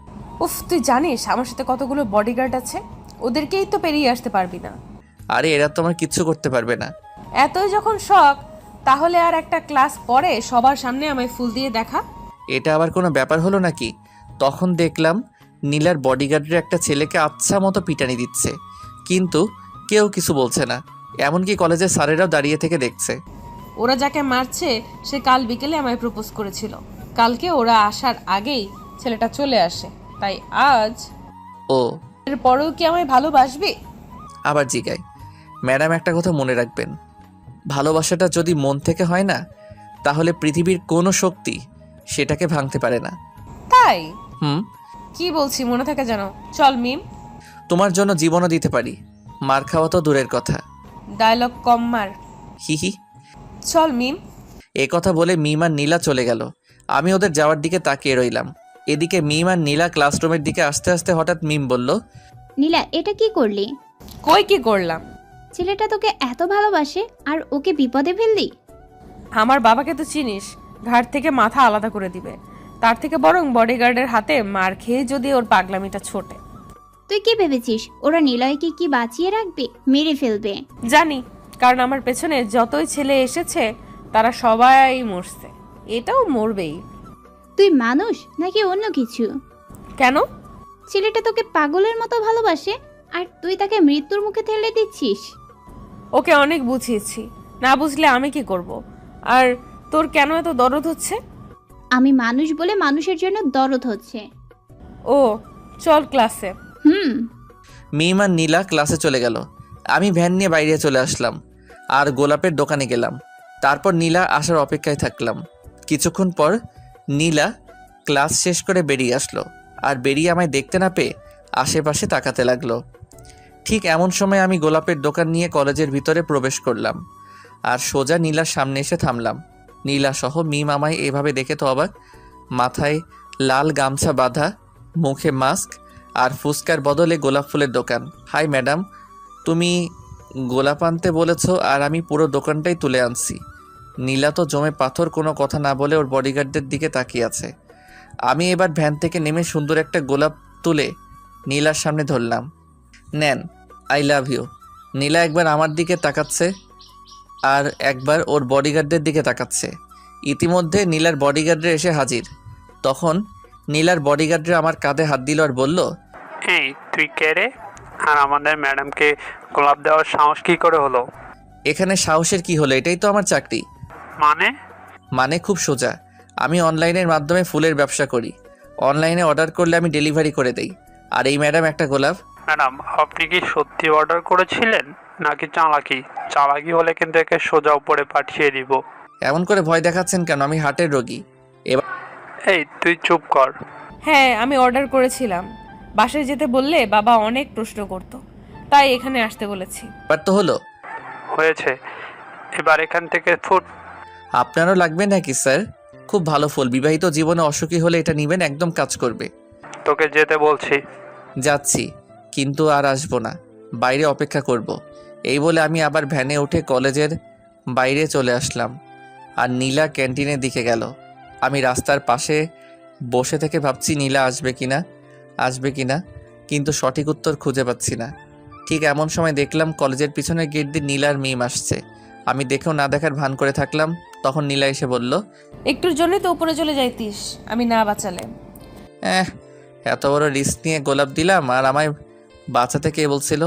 উফ, তুই জানিস আমার সাথে কতগুলো বডিগার্ড আছে, ওদেরকেই তো পেরিয়ে আসতে পারবি না। আরে এরা তো আমার কিচ্ছু করতে পারবে না। এতই যখন শখ, তাহলে আর একটা ক্লাস পরে সবার সামনে আমায় ফুল দিয়ে দেখা। এটা আবার কোনো ব্যাপার হলো নাকি? তখন দেখলাম নীলার বডিগার্ডের একটা ছেলেকে আচ্ছা মতো পিটানি দিচ্ছে, কিন্তু কেউ কিছু বলছে না। এমনকি কলেজের স্যারেরাও দাঁড়িয়ে থেকে দেখছে। ওরা যাকে মারছে সে কাল বিকেলে আমায় প্রপোজ করেছিল। কালকে ওরা আসার আগেই ছেলেটা চলে আসে, তাই আজ ও এর পরেও কি আমায় ভালোবাসবে? আবার জিগায়। ম্যাডাম, একটা কথা মনে রাখবেন, ভালোবাসাটা যদি মন থেকে হয় না, তাহলে পৃথিবীর কোনো শক্তি সেটাকে ভাঙতে পারে না। তাই হুম, কি বলছি মনে থাকে জানো? চল মিম। তোমার জন্য জীবনও দিতে পারি, মার খাওয়া তো দূরের কথা। ডায়লগ কম মার। হি হি। চল মিম। এ কথা বলে মিম আর নীলা চলে গেল। আমি ওদের যাওয়ার দিকে তাকিয়ে রইলাম। এদিকে মিম আর নীলা ক্লাসরুমের দিকে আসতে আসতে হঠাৎ মিম বলল, নীলা, এটা কি করলি? কই কি করলাম? ছেলেটা তোকে এত ভালোবাসে আর ওকে বিপদে ফেললি? আমার বাবাকে তো চিনিস, ঘাট থেকে মাথা আলাদা করে দিবে। তার থেকে বরং বডিগার্ডের হাতে মার খেয়ে যদি ওর পাগলামিটা ছোটে। তুই কি ভেবেছিস ওরা নিলয়কে কি বাঁচিয়ে রাখবে? মেরে ফেলবে। জানি, কারণ আমার পেছনে যতই ছেলে এসেছে তারা সবাই মরছে, এটাও মরবেই। তুই মানুষ নাকি অন্য কিছু? কেন? ছেলেটা তোকে পাগলের মতো ভালোবাসে আর তুই তাকে মৃত্যুর মুখে ঠেলে দিচ্ছিস। ওকে অনেক বুঝিয়েছি, না বুঝলে আমি কি করব? আর তোর কেন এত দরদ হচ্ছে? আমি মানুষ বলে মানুষের জন্য দরদ হচ্ছে। ও চল ক্লাসে। মিম আর নীলা ক্লাসে চলে গেল। আমি ভ্যান নিয়ে বাইরে চলে আসলাম আর গোলাপের দোকানে গেলাম। তারপর নীলা আসার অপেক্ষায় থাকলাম। কিছুক্ষণ পর নীলা ক্লাস শেষ করে বেরিয়ে আসলো, আর বেরিয়ে আমায় দেখতে না পেয়ে আশেপাশে তাকাতে লাগলো। ঠিক এমন সময় আমি গোলাপের দোকান নিয়ে কলেজের ভিতরে প্রবেশ করলাম আর সোজা নীলার সামনে এসে থামলাম। নীলা সহ মিম আমায় এভাবে দেখে তো অবাক। মাথায় লাল গামছা বাঁধা, মুখে মাস্ক আর ফুসকার বদলে গোলাপ ফুলের দোকান। হাই ম্যাডাম, তুমি গোলাপ আনতে বলেছ আর আমি পুরো দোকানটাই তুলে আনছি। নীলা তো জমে পাথর, কোনো কথা না বলে ওর বডিগার্ডদের দিকে তাকিয়ে আছে। আমি এবার ভ্যান থেকে নেমে সুন্দর একটা গোলাপ তুলে নীলার সামনে ধরলাম। নেন, আই লাভ ইউ। নীলা একবার আমার দিকে তাকাচ্ছে আর একবার ওর বডিগার্ডদের দিকে তাকাচ্ছে। ইতিমধ্যে নীলার বডিগার্ডরা এসে হাজির। তখন নীলার বডিগার্ডরা আমার কাঁধে হাত দিল আর বলল, এই তুই কে রে? আর আমাদের ম্যাডামকে গোলাপ দেওয়ার সাহস কি করে হলো? এখানে সাহসের কি হলো? এটাই তো আমার চাকরি। মানে খুব সোজা। আমি অনলাইনের মাধ্যমে ফুলের ব্যবসা করি। অনলাইনে অর্ডার করলে আমি ডেলিভারি করে দেই। আর এই ম্যাডাম একটা গোলাপ। ম্যাডাম, আপনি কি সত্যি অর্ডার করেছিলেন নাকি চালাকি? চালাকি হলে কিন্তু একে সোজা উপরে পাঠিয়ে দিব। এমন করে ভয় দেখাচ্ছেন কেন? আমি হার্টের রোগী। এবার এই তুই চুপ কর। হ্যাঁ, আমি অর্ডার করেছিলাম। বাসায় যেতে বললে বাবা অনেক প্রশ্ন করতো, তাই এখানে আসতে বলেছি। তো হলো। হয়েছে, এবার এখান থেকে ফুট। আপনারও লাগবে নাকি স্যার? খুব ভালো ফুল। বিবাহিত জীবনে অসুখী হলে এটা নেবেন, একদম কাজ করবে। তোকে যেতে বলছি। যাচ্ছি, কিন্তু আর আসবো না, বাইরে অপেক্ষা করব। এই বলে আমি আবার ভ্যানে উঠে কলেজের বাইরে চলে আসলাম আর নীলা ক্যান্টিনের দিকে গেল। আমি রাস্তার পাশে বসে থেকে ভাবছি নীলা আসবে কিনা, কিন্তু সঠিক উত্তর খুঁজে পাচ্ছি না। ঠিক এমন সময় দেখলাম কলেজের পিছনের গেট দিয়ে নীলার মিম আসছে। আমি দেখেও না দেখার ভান করে থাকলাম। তখন নীলা এসে বলল, একটুর জন্যই তো উপরে চলে যাইতিস আমি না বাঁচালে। এত বড় রিস্ক নিয়ে গোলাপ দিলাম আর আমায় বাঁচাতে কে বলছিল?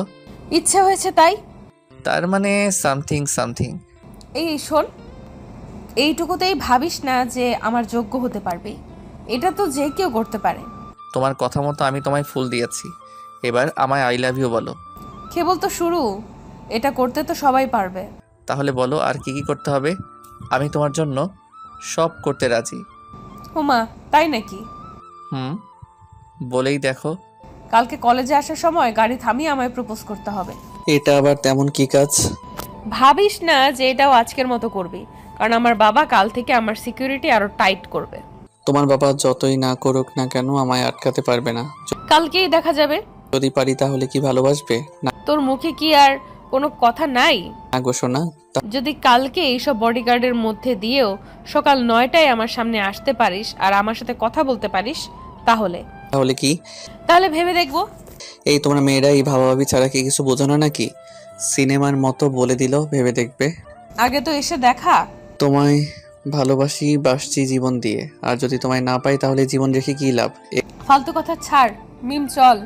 ইচ্ছে হয়েছে তাই। তার মানে সামথিং। এই শোন, এইটুকুতেই ভাবিস না যে আমার যোগ্য হতে পারবে। এটা তো যে কেউ করতে পারে। তোমার কথা মতো আমি তোমায় ফুল দিয়েছি, এবার আমায় আই লাভ ইউ বলো। কেবল তো শুরু, এটা করতে তো সবাই পারবে। তাহলে বলো আর কি করতে হবে? আমি তোমার জন্য সব করতে রাজি। ওমা, তাই নাকি? বলেই দেখো। কালকে কলেজে আসার সময় গাড়ি থামিয়ে আমায় প্রপোজ করতে হবে। এটা আবার তেমন কি কাজ? ভাবিস না যে এটাও আজকের মতো করবি, কারণ আমার বাবা কাল থেকে আমার সিকিউরিটি আরো টাইট করবে। তোমার বাবা যতই না করুক না কেন আমায় আটকাতে পারবে না। কালকেই দেখা যাবে। যদি পারি তাহলে কি ভালোবাসবে না? তোর মুখে কি আর কোনো কথা নাই? না গো সোনা। যদি কালকে এইসব বডিগার্ডের মধ্যে দিয়েও সকাল 9টায় আমার সামনে আসতে পারিস আর আমার সাথে কথা বলতে পারিস, তাহলে কি? তাহলে ভেবে দেখবো। এই তোমরা মেয়েরা এই ভাবাভাবি ছাড়া কি কিছু বোঝো না নাকি? সিনেমার মতো বলে দিল ভেবে দেখবে। আগে তো এসে দেখা। তোমায় ভালোবাসি বাসছি জীবন দিয়ে, আর যদি তোমায় না পাই তাহলে জীবন রেখে কী লাভ? ফালতু কথা ছাড়, মিম চল।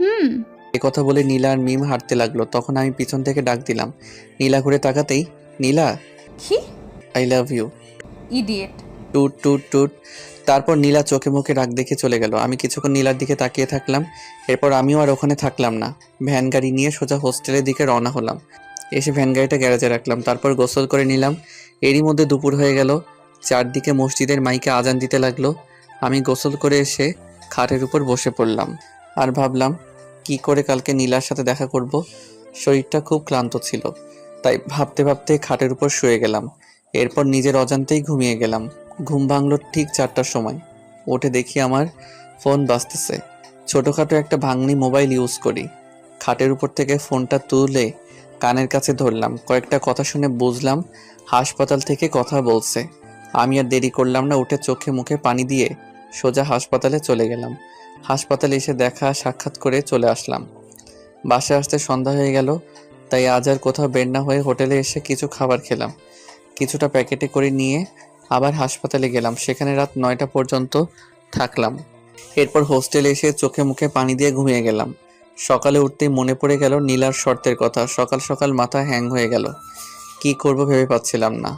হুম। এ কথা বলে নীলা আর মিম হাঁটতে লাগলো। তখন আমি পিছন থেকে ডাক দিলাম। নীলা ঘুরে তাকাতেই, নীলা, কি? I love you. ইডিয়েট। টুট টুট টুট। তারপর নীলা চোখে মুখে রাগ দেখে চলে গেল। আমি কিছুক্ষণ নীলার দিকে তাকিয়ে থাকলাম। এরপর আমিও আর ওখানে থাকলাম না, ভ্যান গাড়ি নিয়ে সোজা হোস্টেলের দিকে রওনা হলাম। এসে ভ্যান গাড়িটা গ্যারেজে রাখলাম, তারপর গোসল করে নিলাম। এরই মধ্যে দুপুর হয়ে গেল। চারদিকে মসজিদের মাইকে আজান দিতে লাগলো। আমি গোসল করে এসে খাটের উপর বসে পড়লাম আর ভাবলাম কি করে কালকে নীলার সাথে দেখা করব। শরীরটা খুব ক্লান্ত ছিল, তাই ভাবতে ভাবতে খাটের উপর শুয়ে গেলাম। এরপর নিজের অজান্তেই ঘুমিয়ে গেলাম। ঘুম ভাঙলো ঠিক 4টার সময়। উঠে দেখি আমার ফোন বাজতেছে। ছোটোখাটো একটা ভাঙনি মোবাইল ইউজ করি। খাটের উপর থেকে ফোনটা তুলে কানের কাছে ধরলাম। কয়েকটা কথা শুনে বুঝলাম হাসপাতাল থেকে কথা বলছে। আমি আর দেরি করলাম না, উঠে চোখে মুখে পানি দিয়ে সোজা হাসপাতালে চলে গেলাম। হাসপাতালে এসে দেখা সাক্ষাৎ করে চলে আসলাম। বাসায় আসতে সন্ধ্যা হয়ে গেল, তাই আজ আর কোথাও বের না হয়ে হোটেলে এসে কিছু খাবার খেলাম। কিছুটা প্যাকেটে করে নিয়ে আবার হাসপাতালে গেলাম। সেখানে রাত 9টা পর্যন্ত থাকলাম। এরপর হোস্টেলে এসে চোখে মুখে পানি দিয়ে ঘুমিয়ে গেলাম। সকালে উঠতেই মনে পড়ে গেল নীলার শর্তের কথা। সকাল সকাল মাথা হ্যাং হয়ে গেল, কি করব ভেবে পাচ্ছিলাম না।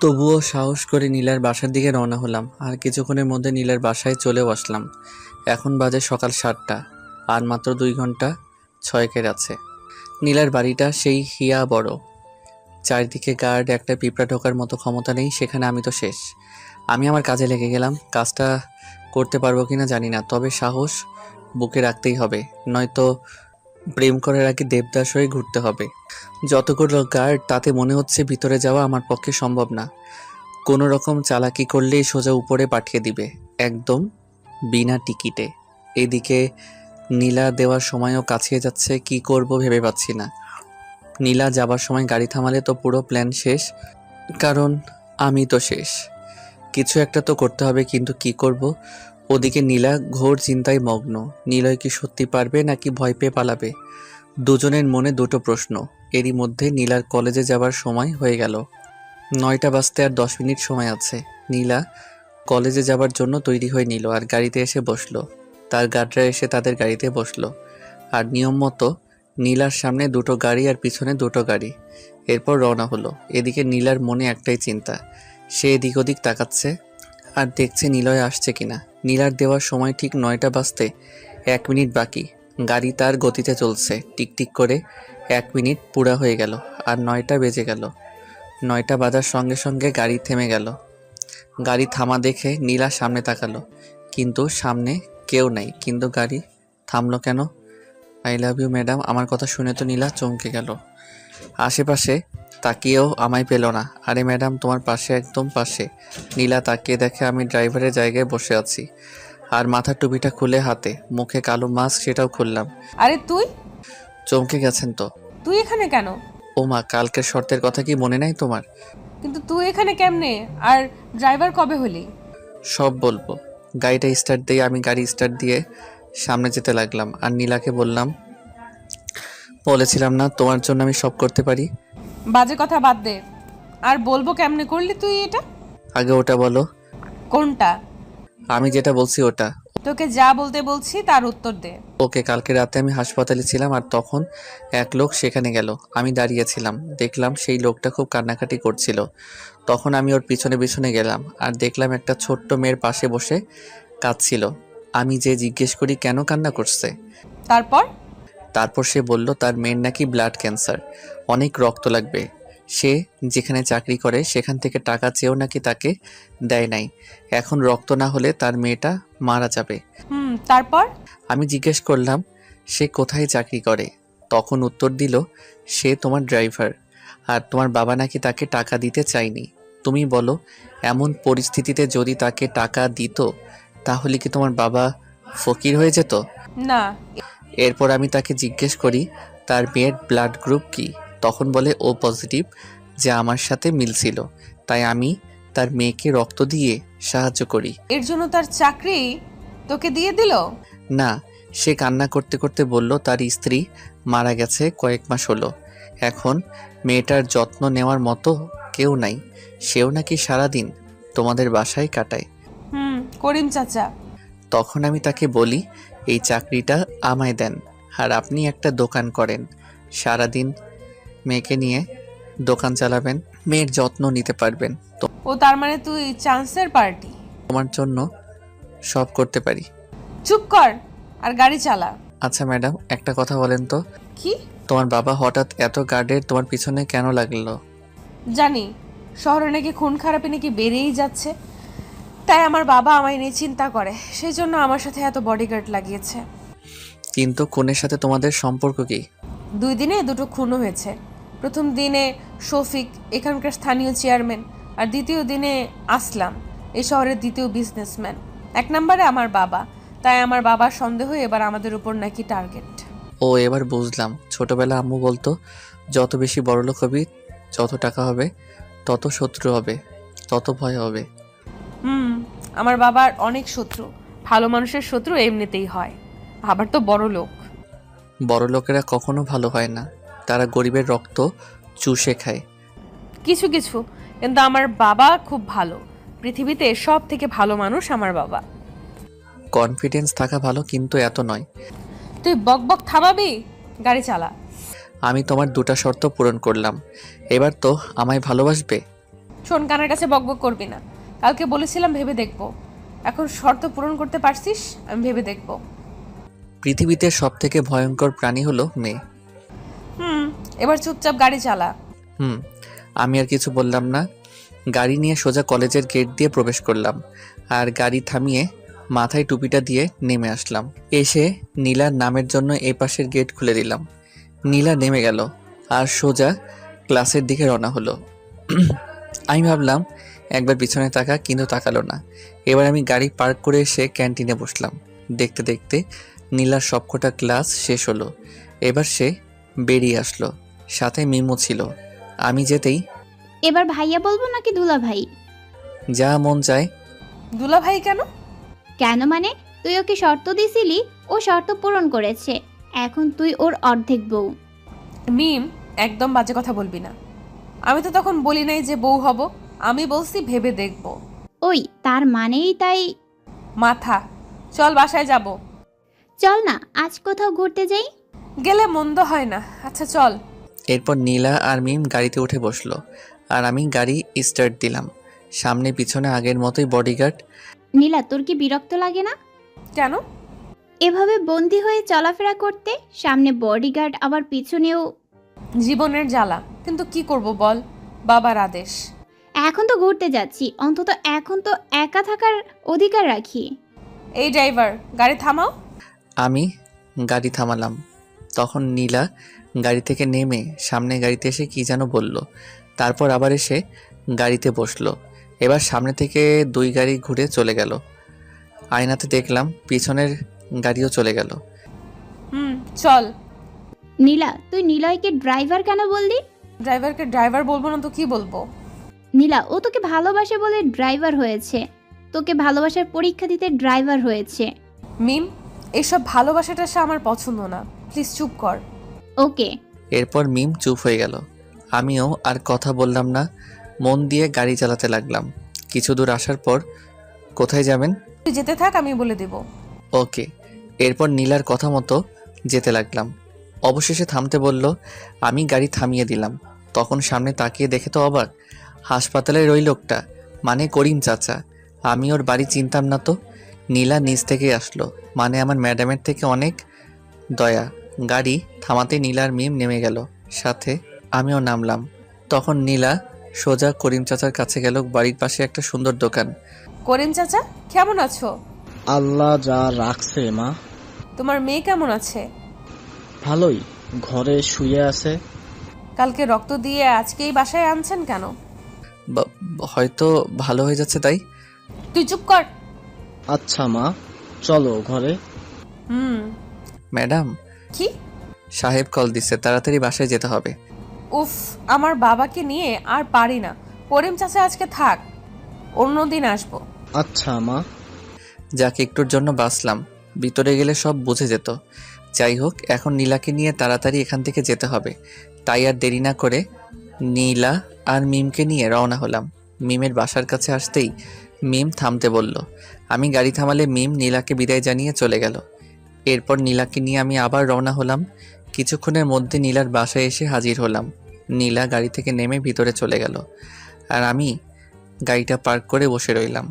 তবুও সাহস করে নীলার বাসার দিকে রওনা হলাম। আর কিছুক্ষণের মধ্যে নীলার বাসায় চলেও আসলাম। এখন বাজে সকাল 7টা, আর মাত্র 2 ঘন্টা 6 আছে। নীলার বাড়িটা সেই হিয়া বড়, চারিদিকে গার্ড, একটা পিঁপড়া ঢোকার মতো ক্ষমতা নেই সেখানে। আমি তো শেষ। আমি আমার কাজে লেগে গেলাম। কাজটা করতে পারবো কিনা জানি না, তবে সাহস বুকে রাখতেই হবে, নয়তো প্রেম করার আগে দেবদাস হয়ে ঘুরতে হবে। যতগুলো গার্ড, তাতে মনে হচ্ছে ভিতরে যাওয়া আমার পক্ষে সম্ভব না। কোনো রকম চালাকি করলেই সোজা উপরে পাঠিয়ে দিবে, একদম বিনা টিকিটে। এদিকে নীলা দেওয়ার সময়ও কাছিয়ে যাচ্ছে, কি করব ভেবে পাচ্ছি না। নীলা যাবার সময় গাড়ি থামালে তো পুরো প্ল্যান শেষ, কারণ আমি তো শেষ। কিছু একটা তো করতে হবে, কিন্তু কি করব? ওদিকে নীলা ঘোর চিন্তায় মগ্ন। নীলয় কি সত্যি পারবে নাকি ভয় পেয়ে পালাবে? দুজনের মনে দুটো প্রশ্ন। এরই মধ্যে নীলার কলেজে যাবার সময় হয়ে গেল। 9টা বাজতে আর 10 মিনিট সময় আছে। নীলা কলেজে যাবার জন্য তৈরি হয়ে নিল আর গাড়িতে এসে বসলো। তার গার্ডরা এসে তাদের গাড়িতে বসলো। আর নিয়ম মতো নীলার সামনে 2টো গাড়ি আর পিছনে 2টো গাড়ি। এরপর রওনা হলো। এদিকে নীলার মনে একটাই চিন্তা, সে এদিক ওদিক তাকাচ্ছে আর দেখছে নিলয় আসছে কিনা। নীলার দেওয়ার সময় ঠিক 9টা বাজতে 1 মিনিট বাকি। গাড়ি তার গতিতে চলছে, টিকটিক করে 1 মিনিট পুরা হয়ে গেল আর 9টা বেজে গেল। 9টা বাজার সঙ্গে সঙ্গে গাড়ি থেমে গেল। গাড়ি থামা দেখে নীলা সামনে তাকালো, কিন্তু সামনে কেউ নাই। কিন্তু গাড়ি থামলো কেন? আই লাভ ইউ ম্যাডাম, আমার কথা শুনে তো নীলা চমকে গেল। আশেপাশে তাকিয়েও আমায় পেল না। আরে ম্যাডাম, তোমার পাশে, একদম পাশে। নীলা তাকিয়ে দেখে আমি ড্রাইভারের জায়গায় বসে আছি, আর মাথার টুপিটা খুলে হাতে, মুখে কালো মাস্ক, সেটাও খুললাম। আরে তুই চমকে গেছেন তো? তুই এখানে কেন? ও মা, কালকের শর্তের কথা কি মনে নাই তোমার? কিন্তু তুই এখানে কেমনে? আর ড্রাইভার কবে হলি? সব বলবো। গাড়িটা স্টার্ট দিয়ে আমি গাড়ি স্টার্ট দিয়ে সামনে যেতে লাগলাম আর নীলাকে বললাম, বলেছিলাম না তোমার জন্য আমি সব করতে পারি? বাজে কথা বাদ দে, আর বলবো কেমনে করলি তুই এটা? আগে ওটা বলো। কোনটা? আমি যেটা বলছি ওটা। তোকে যা বলতে বলছি তার উত্তর দে। ওকে, কালকে রাতে আমি হাসপাতালে ছিলাম আর তখন এক লোক সেখানে গেল। আমি দাঁড়িয়েছিলাম, দেখলাম সেই লোকটা খুব কান্নাকাটি করছিল। তখন আমি ওর পিছনে পিছনে গেলাম আর দেখলাম একটা ছোট্ট মেয়ের পাশে বসে কাঁদছিল। আমি যে জিজ্ঞেস করি কেন কান্না করছে। তারপর সে বলল তার মেয়ের নাকি ব্লাড ক্যান্সার, অনেক রক্ত লাগবে। সে যেখানে চাকরি করে সেখান থেকে টাকা চেয়েও নাকি তাকে দেয় নাই। এখন রক্ত না হলে তার মেয়েটা মারা যাবে। তারপর আমি জিজ্ঞেস করলাম সে কোথায় চাকরি করে। তখন উত্তর দিল সে তোমার ড্রাইভার, আর তোমার বাবা নাকি তাকে টাকা দিতে চায়নি। তুমি বলো, এমন পরিস্থিতিতে যদি তাকে টাকা দিত তাহলে কি তোমার বাবা ফকির হয়ে যেত? না। এরপর আমি তাকে জিজ্ঞেস করি তার মেয়ের ব্লাড গ্রুপ কি। তখন বলে ও পজিটিভ, যা আমার সাথে মিলছিল, তাই আমি তার মেয়েকে রক্ত দিয়ে সাহায্য করি। এর জন্য তার চাকরি তোকে দিয়ে দিল? না, সে কান্না করতে করতে বলল তার স্ত্রী মারা গেছে কয়েক মাস হলো। এখন মেয়েটার যত্ন নেওয়ার মতো কেউ নাই, সেও নাকি সারাদিন তোমাদের বাসায় কাটায়। করিম চাচা। তখন আমি তাকে বলি, এই চাকরিটা আমায় দেন, আর আপনি একটা দোকান করেন, সারাদিন মেয়েকে নিয়ে দোকান চালাবেন, মেয়ের যত্ন নিতে পারবেন, তো ও তার মানে তুই চান্সের পার্টি? তোমার জন্য সব করতে পারি। চুপ কর আর গাড়ি চালা। আচ্ছা ম্যাডাম, একটা কথা বলেন তো, কি? তোমার বাবা হঠাৎ এত গার্ডের তোমার পিছনে কেন লাগলো? জানি শহরে নাকি খুন খারাপি নাকি বেড়েই যাচ্ছে, তাই আমার বাবা আমায় নিয়ে চিন্তা করে, সেই জন্য আমার সাথে এত বডিগার্ড লাগিয়েছে। কিন্তু খুনের সাথে তোমাদের সম্পর্ক কি? 2 দিনে 2টো খুনও হয়েছে। প্রথম দিনে শফিক, এখানকার স্থানীয় চেয়ারম্যান, আর দ্বিতীয় দিনে আসলাম, এই শহরের দ্বিতীয় বিজনেসম্যান। 1 নম্বরে আমার বাবা, তাই আমার বাবার সন্দেহ এবার আমাদের উপর নাকি টার্গেট। ও, এবার বুঝলাম। ছোটবেলা আম্মু বলতো, যত বেশি বড়লোক হবি, যত টাকা হবে, তত শত্রু হবে, তত ভয় হবে। আমার বাবার অনেক শত্রু। ভালো মানুষের শত্রু এমনিতেই হয়, আবার তো বড় লোক। বড় লোকেরা কখনো ভালো হয় না, তারা গরিবের রক্ত চুষে খায়। কিছু কিছু, কিন্তু আমার বাবা খুব ভালো। পৃথিবীতে সব থেকে ভালো মানুষ আমার বাবা। কনফিডেন্স থাকা ভালো, কিন্তু এত নয়। তুই বক বক থামাবি? গাড়ি চালা। আমি তোমার 2টা শর্ত পূরণ করলাম, এবার তো আমায় ভালোবাসবে। শোন, কানের কাছে বক বক করবি না। কালকে বলেছিলাম ভেবে দেখব, এখন শর্ত পূরণ করতে পারছিস? আমি ভেবে দেখব। পৃথিবীতে সব থেকে ভয়ঙ্কর প্রাণী হলো মেয়ে। এবার চুপচাপ গাড়ি চালা। আমি আর কিছু বললাম না, গাড়ি নিয়ে সোজা কলেজের গেট দিয়ে প্রবেশ করলাম, আর গাড়ি থামিয়ে মাথায় টুপিটা দিয়ে নেমে আসলাম। এসে নীলার নামের জন্য এ পাশের গেট খুলে দিলাম। নীলা নেমে গেল আর সোজা ক্লাসের দিকে রওনা হলো। আমি ভাবলাম একবার পিছনে তাকা, কিন্তু তাকালো না। এবার আমি গাড়ি পার্ক করে এসে ক্যান্টিনে বসলাম। দেখতে দেখতে নীলার সবকটা ক্লাস শেষ হলো। এবার সে বেরিয়ে আসলো, সাথে মিমো ছিল। আমি যেতেই, এবার ভাইয়া বলবো নাকি দুলা ভাই? যা মন চায়। দুলা ভাই কেন? কেন মানে, তুই ওকে শর্ত দিছিলি, ও শর্ত পূরণ করেছে, এখন তুই ওর অর্ধেক বউ। মিম, একদম বাজে কথা বলবি না। আমি তো তখন বলি নাই যে বউ হব, আমি বলছি ভেবে দেখব। ওই তার মানেই তাই। মাথা, চল বাসায় যাব। চল না আজ কোথাও ঘুরতে যাই। গেলে মন্দ হয় না। আচ্ছা চল। এরপর নীলা আর মিম গাড়িতে উঠে বসলো, আর আমি গাড়ি স্টার্ট দিলাম। সামনে পিছনে আগের মতোই বডিগার্ড। নীলা, তোর কি বিরক্ত লাগে না কেন? এভাবে বন্দি হয়ে চলাফেরা করতে? সামনে বডিগার্ড, আবার পিছনেও। জীবনের জ্বালা, কিন্তু কি করব বল, বাবার আদেশ। এখন তো ঘুরতে যাচ্ছি, অন্তত এখন তো একা থাকার অধিকার রাখি। এই ড্রাইভার, গাড়ি থামাও। আমি গাড়ি থামালাম। তখন নীলা গাড়ি থেকে নেমে সামনে গাড়িতে এসে কি যেন বলল, তারপর আবার এসে গাড়িতে বসলো। এবার সামনে থেকে 2 গাড়ি ঘুরে চলে গেল। আয়নাতে দেখলাম পিছনের গাড়িও চলে গেল। চল। নীলা, তুই নিলয়কে ড্রাইভার কেন বললি? ড্রাইভারকে ড্রাইভার বলবো না তো কি বলবো? নীলা, ও তোকে ভালোবাসে বলে ড্রাইভার হয়েছে, তোকে ভালোবাসার পরীক্ষা দিতে ড্রাইভার হয়েছে। মিম, এসব ভালোবাসাটা সে আমার পছন্দ না, প্লিজ চুপ কর। ওকে। এরপর মিম চুপ হয়ে গেল। আমিও আর কথা বললাম না, মন দিয়ে গাড়ি চালাতে লাগলাম। কিছু দূর আসার পর, কোথায় যাবেন? তুই যেতে থাক, আমি বলে দেব। ওকে। এরপর নীলার কথা মতো যেতে লাগলাম। অবশেষে থামতে বলল, আমি গাড়ি থামিয়ে দিলাম। তখন সামনে তাকিয়ে দেখে তো অবাক, হাসপাতালের ওই লোকটা, মানে করিম চাচা। আমি ওর বাড়ি চিনতাম না তো। নীলা নিজ থেকে আসলো, মানে আমার ম্যাডামের থেকে অনেক দয়া। গাড়ি থামাতে নীলা আর মিম নেমে গেল, সাথে আমিও নামলাম। তখন নীলা সোজা করিম চাচার কাছে গেল। বাড়ির পাশে একটা সুন্দর দোকান। করিম চাচা, কেমন আছো? আল্লাহ যা রাখছে মা। তোমার মেয়ে কেমন আছে? ভালোই, ঘরে শুয়ে আছে। কালকে রক্ত দিয়ে আজকেই বাসায় আনছেন কেন? হয়তো ভালো হয়ে যাচ্ছে তাই। তুই চুপ কর। আচ্ছা মা, চলো ঘরে। ম্যাডাম, কি? সাহেব কল দিচ্ছে, তাড়াতাড়ি বাসায় যেতে হবে। উফ, আমার বাবাকে নিয়ে আর পারি না। করিম চাচা আজকে থাক, অন্যদিন আসবো। আচ্ছা মা। যাকে একটুর জন্য বাঁচলাম, ভিতরে গেলে সব বুঝে যেত। যাই হোক, এখন নীলাকে নিয়ে তাড়াতাড়ি এখান থেকে যেতে হবে। তাই আর দেরি না করে নীলা আর মিমকে নিয়ে রওনা হলাম। মিমের বাসার কাছে আসতেই মিম থামতে বলল। আমি গাড়ি থামালে মিম নীলাকে বিদায় জানিয়ে চলে গেল। এরপর নীলাকে নিয়ে আমি আবার রওনা হলাম। কিছুক্ষণের মধ্যে নীলার বাসায় এসে হাজির হলাম। নীলা গাড়ি থেকে নেমে ভিতরে চলে গেল আর আমি গাড়িটা পার্ক করে বসে রইলাম।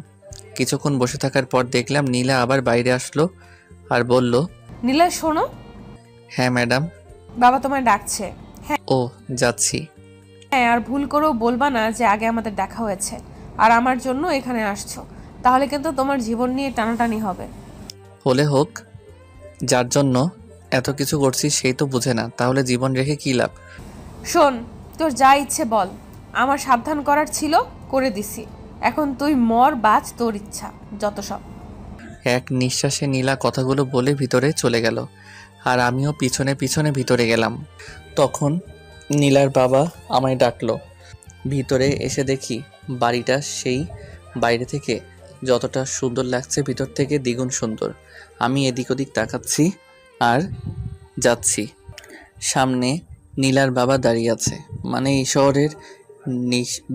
কিছুক্ষণ বসে থাকার পর দেখলাম নীলা আবার বাইরে আসলো আর বলল, নীলা শোনো, হ্যাঁ ম্যাডাম। বাবা তোমায় ডাকছে। ও, যাচ্ছি। হ্যাঁ, আর ভুল করেও বলবা না যে আগে আমাদের দেখা হয়েছে আর আমার জন্য এখানে আসছো, তাহলে কিন্তু তোমার জীবন নিয়ে টানাটানি হবে। হলে হোক, যার জন্য এত কিছু করছি সেই তো বুঝে না, তাহলে জীবন রেখে কী লাভ? শোন, তোর যা ইচ্ছে বল, আমার সাবধান করার ছিল করে দিছি, এখন তুই মর বাঁচ, তোর ইচ্ছা, যত সব। এক নিঃশ্বাসে নীলা কথাগুলো বলে ভিতরে চলে গেল আর আমিও পিছনে পিছনে ভিতরে গেলাম। তখন নীলার বাবা আমায় ডাকলো। ভিতরে এসে দেখি বাড়িটা সেই বাইরে থেকে যতটা সুন্দর লাগছে ভিতর থেকে দ্বিগুণ সুন্দর। আমি এদিক ওদিক তাকাচ্ছি আর যাচ্ছি। সামনে নীলার বাবা দাঁড়িয়ে আছে, মানে এই শহরের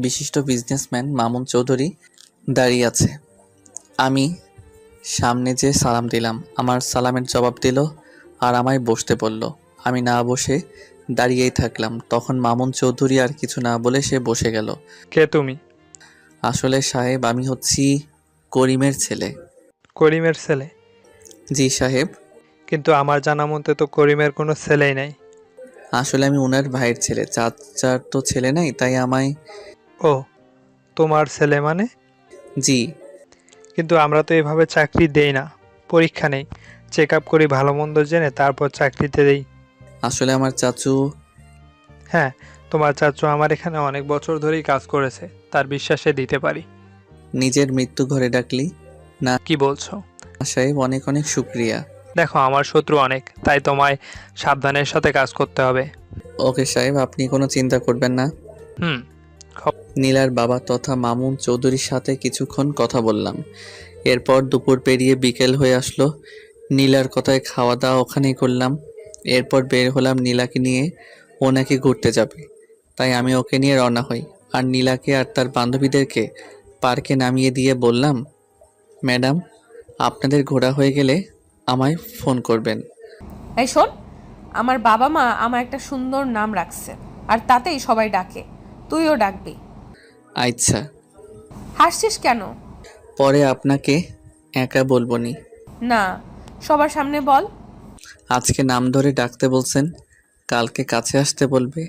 বিশিষ্ট বিজনেসম্যান মামুন চৌধুরী দাঁড়িয়ে আছে। আমি সামনে যে সালাম দিলাম, আমার সালামের জবাব দিল আর আমায় বসতে বলল। আমি না বসে দাঁড়িয়েই থাকলাম। তখন মামুন চৌধুরী আর কিছু না বলে সে বসে গেল। কে তুমি? আসলে সাহেব, আমি হচ্ছি করিমের ছেলে। করিমের ছেলে? জি সাহেব। কিন্তু আমার জানা মতে তো করিমের কোনো ছেলেই নাই। আসলে আমি ওনার ভাইয়ের ছেলে, চাচার তো ছেলে নাই, তাই আমায়। ও, তোমার ছেলে মানে? জি। কিন্তু আমরা তো এভাবে চাকরি দেই না, পরীক্ষা নেই, চেক আপ করি, ভালো মন্দ জেনে তারপর চাকরিতে দেই। আসলে আমার চাচু। হ্যাঁ, তোমার চাচু আমার এখানে অনেক বছর ধরেই কাজ করেছে, তার বিশ্বাসে দিতে পারি। নিজের মৃত্যু ঘরে ডাকলি? না কি বলছো? সাহেব, অনেক অনেক শুক্রিয়া। দেখো, আমার শত্রু অনেক, তাই তোমায় সাবধানের সাথে কাজ করতে হবে। ওকে সাহেব, আপনি কোনো চিন্তা করবেন না। হুম। নীলার বাবা তথা মামুন চৌধুরীর সাথে কিছুক্ষণ কথা বললাম। এরপর দুপুর পেরিয়ে বিকেল হয়ে আসলো। নীলার কথায় খাওয়া দাওয়া ওখানেই করলাম। এরপর বের হলাম নীলাকে নিয়ে। ও নাকি ঘুরতে যাবে, তাই আমি ওকে নিয়ে রওনা হই আর নীলাকে আর তার বান্ধবীদেরকে পার্কে নামিয়ে দিয়ে বললাম, ম্যাডাম, আপনাদের ঘোরা হয়ে গেলে আমায় ফোন করবেন। এই শোন, আমার বাবা মা আমার একটা সুন্দর নাম রাখছে আর তাতেই সবাই ডাকে, তুইও ডাকবি। আচ্ছা। হাসছিস কেন? পরে আপনাকে একা বলবো নি। না, সবার সামনে বল। আজকে নাম ধরে ডাকতে বলছেন, কালকে কাছে আসতে বলবে,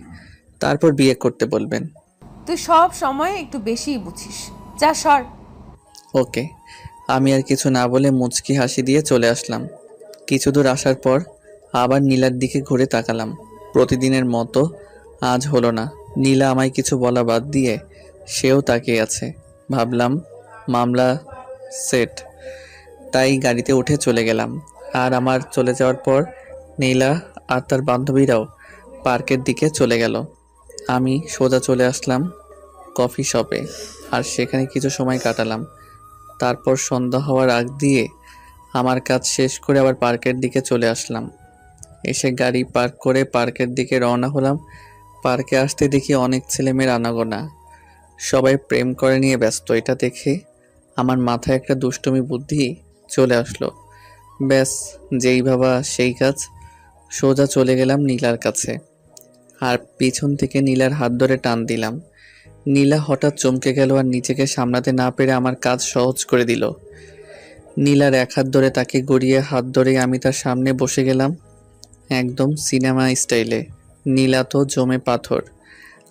তারপর বিয়ে করতে বলবেন। তুই সব সময় একটু বেশিই বুঝিস, যা সর। ওকে। আমি আর কিছু না বলে মুচকি হাসি দিয়ে চলে আসলাম। কিছু দূর আসার পর আবার নীলার দিকে ঘুরে তাকালাম। প্রতিদিনের মতো আজ হলো না। নীলা আমায় কিছু বলা বাদ দিয়ে সেও তাকিয়ে আছে। ভাবলাম মামলা সেট, তাই গাড়িতে উঠে চলে গেলাম। আর আমার চলে যাওয়ার পর নীলা আর তার বান্ধবীরাও পার্কের দিকে চলে গেল। আমি সোজা চলে আসলাম কফি শপে আর সেখানে কিছু সময় কাটালাম। তারপর সন্ধ্যা হওয়ার আগ দিয়ে আমার কাজ শেষ করে আবার পার্কের দিকে চলে আসলাম। এসে গাড়ি পার্ক করে পার্কের দিকে রওনা হলাম। পার্কে আসতে দেখি অনেক ছেলেমেয়ের আনাগোনা, সবাই প্রেম করে নিয়ে ব্যস্ত। এটা দেখে আমার মাথায় একটা দুষ্টুমি বুদ্ধি চলে আসলো। ব্যাস, যেই ভাবা সেই কাজ। সোজা চলে গেলাম নীলার কাছে আর পিছন থেকে নীলার হাত ধরে টান দিলাম। নীলা হঠাৎ চমকে গেল আর নিজেকে সামলাতে না পেরে আমার কাজ সহজ করে দিল। নীলার এক হাত ধরে তাকে গড়িয়ে হাত ধরে আমি তার সামনে বসে গেলাম, একদম সিনেমা স্টাইলে। নীলা তো জমে পাথর।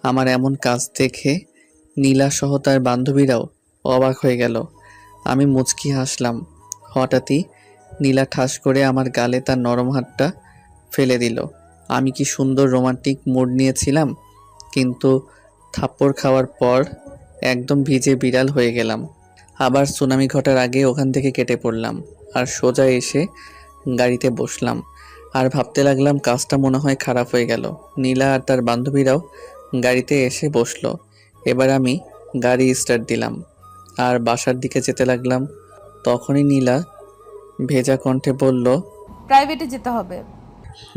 আমার এমন কাজ দেখে নীলা সহ তার বান্ধবীরাও অবাক হয়ে গেল। আমি মুচকি হাসলাম। হঠাৎই নীলা ঠাস করে আমার গালে তার নরম হাতটা ফেলে দিল। আমি কি সুন্দর রোমান্টিক মুড নিয়েছিলাম, কিন্তু থাপ্পড় খাওয়ার পর একদম ভিজে বিড়াল হয়ে গেলাম। আবার সুনামি ঘটার আগে ওখান থেকে কেটে পড়লাম আর সোজা এসে গাড়িতে বসলাম আর ভাবতে লাগলাম কাজটা মনে হয় খারাপ হয়ে গেল। নীলা আর তার বান্ধবীরাও গাড়িতে এসে বসলো। এবার আমি গাড়ি স্টার্ট দিলাম আর বাসার দিকে যেতে লাগলাম। তখনই নীলা ভেজা কণ্ঠে বলল, প্রাইভেটে যেতে হবে।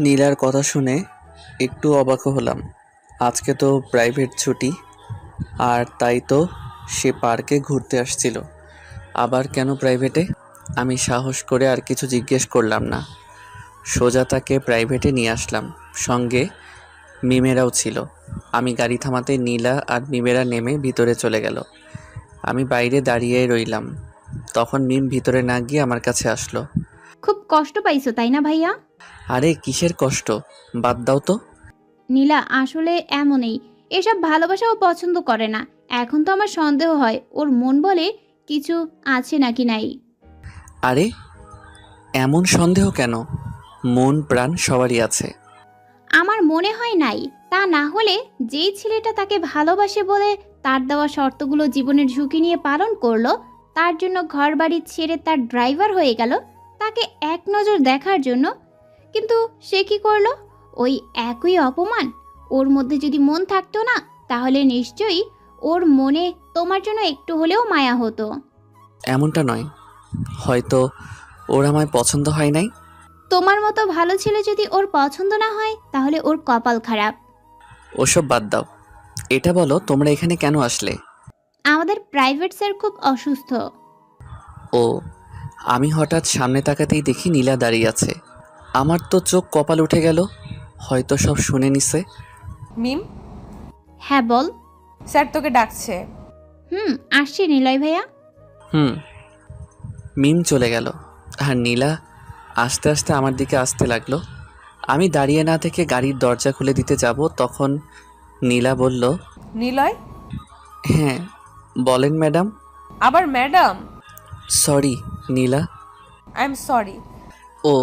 নীলার কথা শুনে একটু অবাক হলাম আজকে তো প্রাইভেট ছুটি, আর তাই তো সে পার্কে ঘুরতে আসছিল। আবার কেন প্রাইভেটে? আমি সাহস করে আর কিছু জিজ্ঞেস করলাম না, সোজা তাকে প্রাইভেটে নিয়ে আসলাম। সঙ্গে মিমেরাও ছিল। আমি গাড়ি থামাতে নীলা আর মিমেরা নেমে ভিতরে চলে গেল। আমি বাইরে দাঁড়িয়ে রইলাম। তখন মিম ভিতরে না গিয়ে আমার কাছে আসলো। খুব কষ্ট পাইছো তাই না ভাইয়া? আরে কিসের কষ্ট, বাদ দাও তো। নীলা আসলে এমনই, এসব ভালোবাসাও পছন্দ করে না। এখন তো আমার সন্দেহ হয় ওর মন বলে কিছু আছে নাকি নাই। আরে এমন সন্দেহ কেন? মন প্রাণ সবারই আছে। আমার মনে হয় নাই। তা না হলে যেই ছেলেটা তাকে ভালোবাসে বলে তার দেওয়া শর্তগুলো জীবনের ঝুঁকি নিয়ে পালন করলো, তার জন্য ঘর বাড়ি ছেড়ে তার ড্রাইভার হয়ে গেল তাকে এক নজর দেখার জন্য, কিন্তু সে কি করলো? ওই একই অপমান। ওর মধ্যে যদি মন থাকতো না, তাহলে নিশ্চয়ই ওর মনে তোমার জন্য একটু হলেও মায়া হতো। এমনটা নয়, হয়তো ওর আমায় পছন্দ হয় নাই। তোমার মতো ভালো ছেলে যদি ওর পছন্দ না হয়, তাহলে ওর কপাল খারাপ। ওসব বাদ দাও, এটা বলো তোমরা এখানে কেন আসলে? আমাদের প্রাইভেট স্যার খুব অসুস্থ। ও, আমি হঠাৎ সামনে তাকাতেই দেখি নীলা দাঁড়িয়ে আছে। আমার তো চোখ কপাল উঠে গেল, হয়তো সব শুনে নিছে। মিম, হ্যাঁ বল। স্যার তোকে ডাকছে। আসছি নিলয় ভাইয়া। হুম। মিম চলে গেল আর নীলা আস্তে আস্তে আমার দিকে আসতে লাগলো। আমি দাঁড়িয়ে না থেকে গাড়ির দরজা খুলে দিতে যাব, তখন নীলা বলল, নিলয়? হ্যাঁ বলেন ম্যাডাম। আবার madam? Sorry Nila. I am sorry. ও,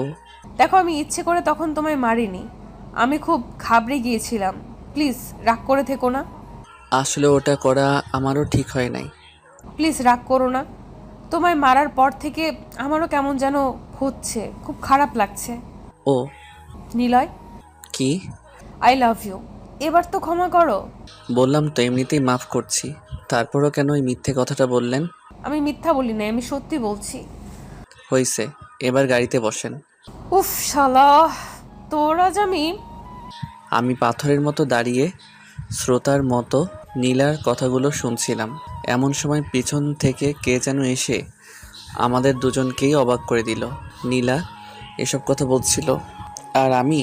দেখো, আমি ইচ্ছে করে তখন তোমায় মারিনি। আমি খুব ঘাবড়ে গিয়েছিলাম। প্লিজ রাগ করে থেকো না। আসলে ওটা করা আমারও ঠিক হয় নাই। প্লিজ রাগ করো না। তোমায় মারার পর থেকে আমারও কেমন যেন হচ্ছে, খুব খারাপ লাগছে। ও নিলয়, কি? I love you. এবার তো ক্ষমা করো। বললাম তো এমনিতেই মাফ করছি, তারপরও কেন ওই মিথ্যে কথাটা বললেন? আমি মিথ্যা বলি না, আমি সত্যি বলছি। হইছে, এবার গাড়িতে বসেন। উফ শালা, তোর আজ আমি পাথরের মতো দাঁড়িয়ে শ্রোতার মতো নীলার কথাগুলো শুনছিলাম। এমন সময় পিছন থেকে কে যেন এসে আমাদের দুজনকেই অবাক করে দিল। নীলা এসব কথা বলছিল আর আমি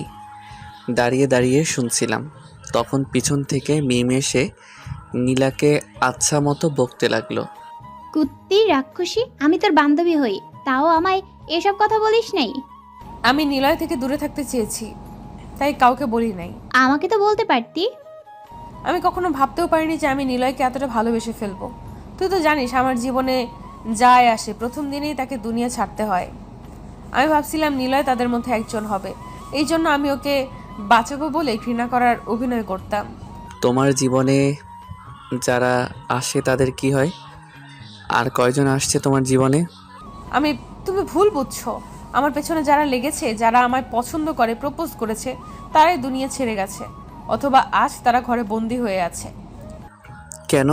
দাঁড়িয়ে দাঁড়িয়ে শুনছিলাম। তখন পিছন থেকে মিম এসে নীলাকে আচ্ছা মতো বকতে লাগলো। কুত্তি রাক্ষসী, আমি তোর বান্ধবী হই, তাও আমায় এসব কথা বলিস নাই। আমি নিলয় থেকে দূরে থাকতে চেয়েছি, তাই কাউকে বলি নাই। আমাকে তো বলতে পারতি। আমি কখনো ভাবতেও পারিনি যে আমি নিলয়কে এতটা ভালোবেসে ফেলবো। তুই তো জানিস আমার জীবনে যায় আসে প্রথম দিনেই তাকে দুনিয়া ছাড়তে হয়। আমি ভাবছিলাম নিলয় তাদের মধ্যে একজন হবে, এই জন্য আমি ওকে বাঁচাবো বলে ঘৃণা করার অভিনয় করতাম। তোমার জীবনে যারা আসে তাদের কি হয়? আর কয়জন আসছে তোমার জীবনে? তুমি ভুল বুঝছো। আমার পেছনে যারা লেগেছে, যারা আমায় পছন্দ করে, প্রপোজ করেছে, তারাই দুনিয়া ছেড়ে গেছে, অথবা আজ তারা ঘরে বন্দি হয়ে আছে। কেন?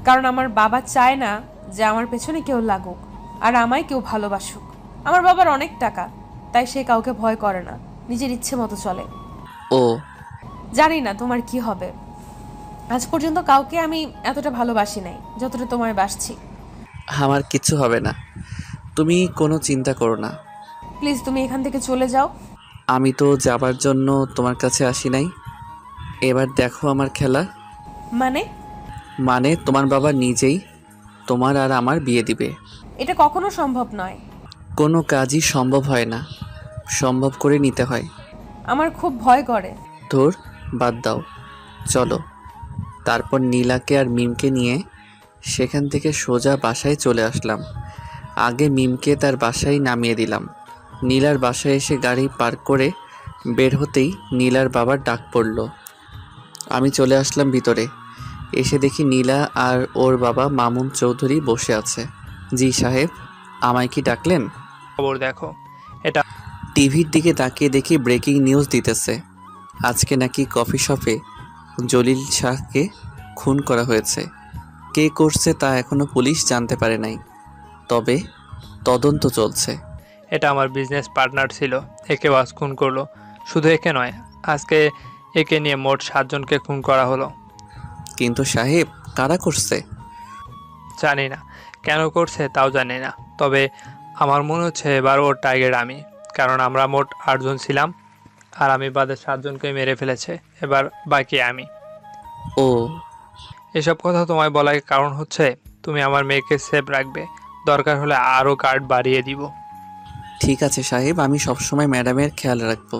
কারণ আমার বাবা চায় না যে আমার পেছনে কেউ লাগুক আর আমায় কেউ ভালোবাসুক। আমার বাবার অনেক টাকা, তাই সে কাউকে ভয় করে না, নিজের ইচ্ছে মতো চলে। ও, জানি না তোমার কি হবে। আজ পর্যন্ত কাউকে আমি এতটা ভালোবাসি নাই যতটা তোমায় বাসছি। আমার কিচ্ছু হবে না, তুমি কোনো চিন্তা করো না। প্লিজ তুমি এখান থেকে চলে যাও। আমি তো যাবার জন্য তোমার কাছে আসি নাই। এবার দেখো আমার খেলা। মানে তোমার বাবা নিজেই তোমার আর আমার বিয়ে দিবে। এটা কখনো সম্ভব নয়। কোনো কাজই সম্ভব হয় না, সম্ভব করে নিতে হয়। আমার খুব ভয় করে। ধুর, বাদ দাও, চলো। তারপর নীলাকে আর মিমকে নিয়ে সেখান থেকে সোজা বাসায় চলে আসলাম। আগে মিমকে তার বাসায় নামিয়ে দিলাম। নীলার বাসায় এসে গাড়ি পার্ক করে বের হতেই নীলার বাবার ডাক পড়ল। আমি চলে আসলাম ভিতরে। এসে দেখি নীলা আর ওর বাবা মামুন চৌধুরী বসে আছে। জি সাহেব, আমায় কি ডাকলেন? খবর দেখো, এটা টিভির দিকে তাকিয়ে দেখি ব্রেকিং নিউজ দিতেছে। আজকে নাকি কফি শপে জলিল শাহকে খুন করা হয়েছে। কে করছে তা এখনও পুলিশ জানতে পারে নাই, তবে তদন্ত চলছে। এটা আমার বিজনেস পার্টনার ছিল, একে খুন করলো। শুধু একে নয়, আজকে একে নিয়ে মোট 7 জনকে খুন করা হলো। কিন্তু সাহেব, কারা করছে? জানি না কেন করছে তাও জানি না, তবে আমার মনে হচ্ছে এবার ওর টার্গেট আমি, কারণ আমরা মোট 8 জন ছিলাম আর আমি বাদে 7 জনকে মেরে ফেলেছে, এবার বাকি আমি। ও, এসব কথা তোমায় বলার কারণ হচ্ছে তুমি আমার মেয়েকে সেফ রাখবে, দরকার হলে আরও গার্ড বাড়িয়ে দিব। ঠিক আছে সাহেব, আমি সবসময় ম্যাডামের খেয়াল রাখবো।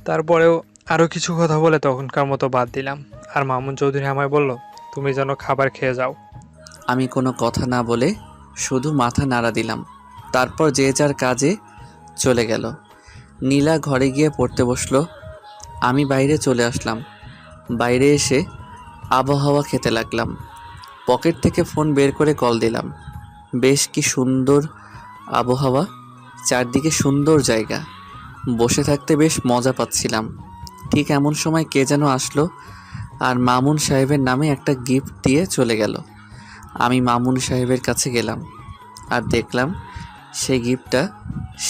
তারপরেও আরও কিছু কথা বলে তখনকার মতো বাদ দিলাম, আর মামুন চৌধুরী আমায় বলল, তুমি যেন খাবার খেয়ে যাও। আমি কোনো কথা না বলে শুধু মাথা নাড়া দিলাম। তারপর যে যার কাজে চলে গেল। নীলা ঘরে গিয়ে পড়তে বসলো। আমি বাইরে চলে আসলাম। বাইরে এসে আবহাওয়া খেতে লাগলাম। পকেট থেকে ফোন বের করে কল দিলাম। বেশ কি সুন্দর আবহাওয়া, চারদিকে সুন্দর জায়গা, বসে থাকতে বেশ মজা পাচ্ছিলাম। ঠিক এমন সময় কে যেন আসলো আর মামুন সাহেবের নামে একটা গিফট দিয়ে চলে গেল। আমি মামুন সাহেবের কাছে গেলাম আর দেখলাম সেই গিফটটা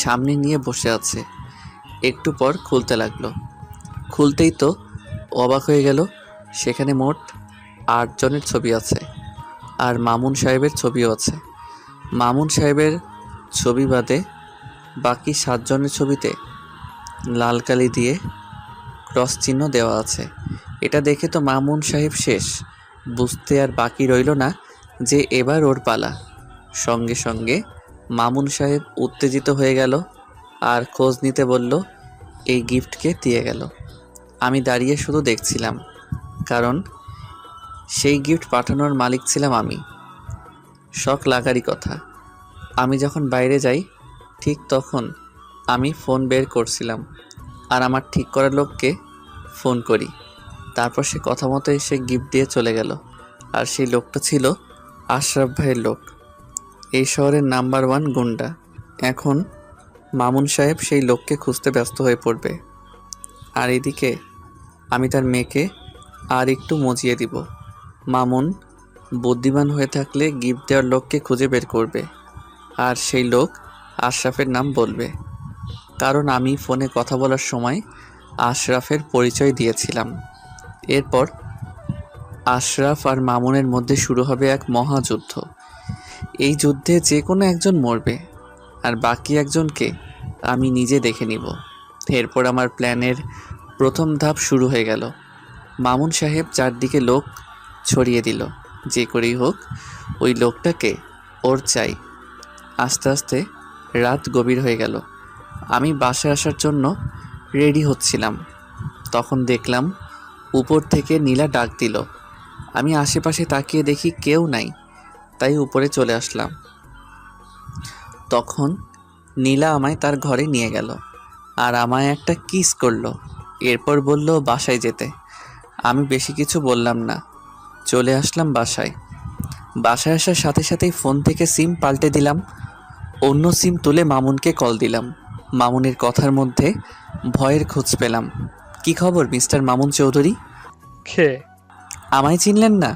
সামনে নিয়ে বসে আছে। একটু পর খুলতে লাগলো। খুলতেই তো অবাক হয়ে গেল, সেখানে মোট 8 জনের ছবি আছে আর মামুন সাহেবের ছবিও আছে। মামুন সাহেবের ছবি বাদে বাকি 7 জনের ছবিতে লাল কালি দিয়ে ক্রস চিহ্ন দেওয়া আছে। এটা দেখে তো মামুন সাহেব শেষ। বুঝতে আর বাকি রইল না যে এবার ওর পালা। সঙ্গে সঙ্গে মামুন সাহেব উত্তেজিত হয়ে গেল আর খোঁজ নিতে বলল, এই গিফটকে দিয়ে গেল। আমি দাঁড়িয়ে শুধু দেখছিলাম, কারণ সেই গিফট পাঠানোর মালিক ছিলাম আমি। শখ লাগারই কথা। আমি যখন বাইরে যাই ঠিক তখন আমি ফোন বের করছিলাম আর আমার ঠিক করার লোককে ফোন করি। তারপর সে কথা মতো এসে গিফট দিয়ে চলে গেল। আর সেই লোকটা ছিল আশরাফ ভাইয়ের লোক, এই শহরের নাম্বার 1 গুন্ডা। এখন মামুন সাহেব সেই লোককে খুঁজতে ব্যস্ত হয়ে পড়বে, আর এদিকে আমি তার মেয়েকে আর একটু মজিয়ে দিব। মামুন বুদ্ধিমান হয়ে থাকলে গিফট দেওয়ার লোককে খুঁজে বের করবে, আর সেই লোক আশরাফের নাম বলবে, কারণ আমি ফোনে কথা বলার সময় আশরাফের পরিচয় দিয়েছিলাম। এরপর আশরাফ আর মামুনের মধ্যে শুরু হবে এক মহাযুদ্ধ। এই যুদ্ধে যে কোনো একজন মরবে আর বাকি একজনকে আমি নিজে দেখে নিব। এরপর আমার প্ল্যানের প্রথম ধাপ শুরু হয়ে গেল। মামুন সাহেব চারদিকে লোক ছড়িয়ে দিল, যে করেই হোক ওই লোকটাকে ওর চাই। আস্তে আস্তে রাত গভীর হয়ে গেল। আমি বাসায় আসার জন্য রেডি হচ্ছিলাম, তখন দেখলাম উপর থেকে নীলা ডাক দিল। আমি আশেপাশে তাকিয়ে দেখি কেউ নাই, তাই উপরে চলে আসলাম। তখন নীলা আমায় তার ঘরে নিয়ে গেল আর আমায় একটা কিস করলো। এরপর বলল বাসায় যেতে। আমি বেশি কিছু বললাম না, চলে আসলাম বাসায়। বাসায় আসার সাথে সাথেই ফোন থেকে সিম পাল্টে দিলাম। অন্য সিম তুলে মামুনকে কল দিলাম। মামুনের কথার মধ্যে ভয়ের খোঁজ পেলাম। কি খবর মিস্টার মামুন চৌধুরী? খে আমায় চিনলেন না?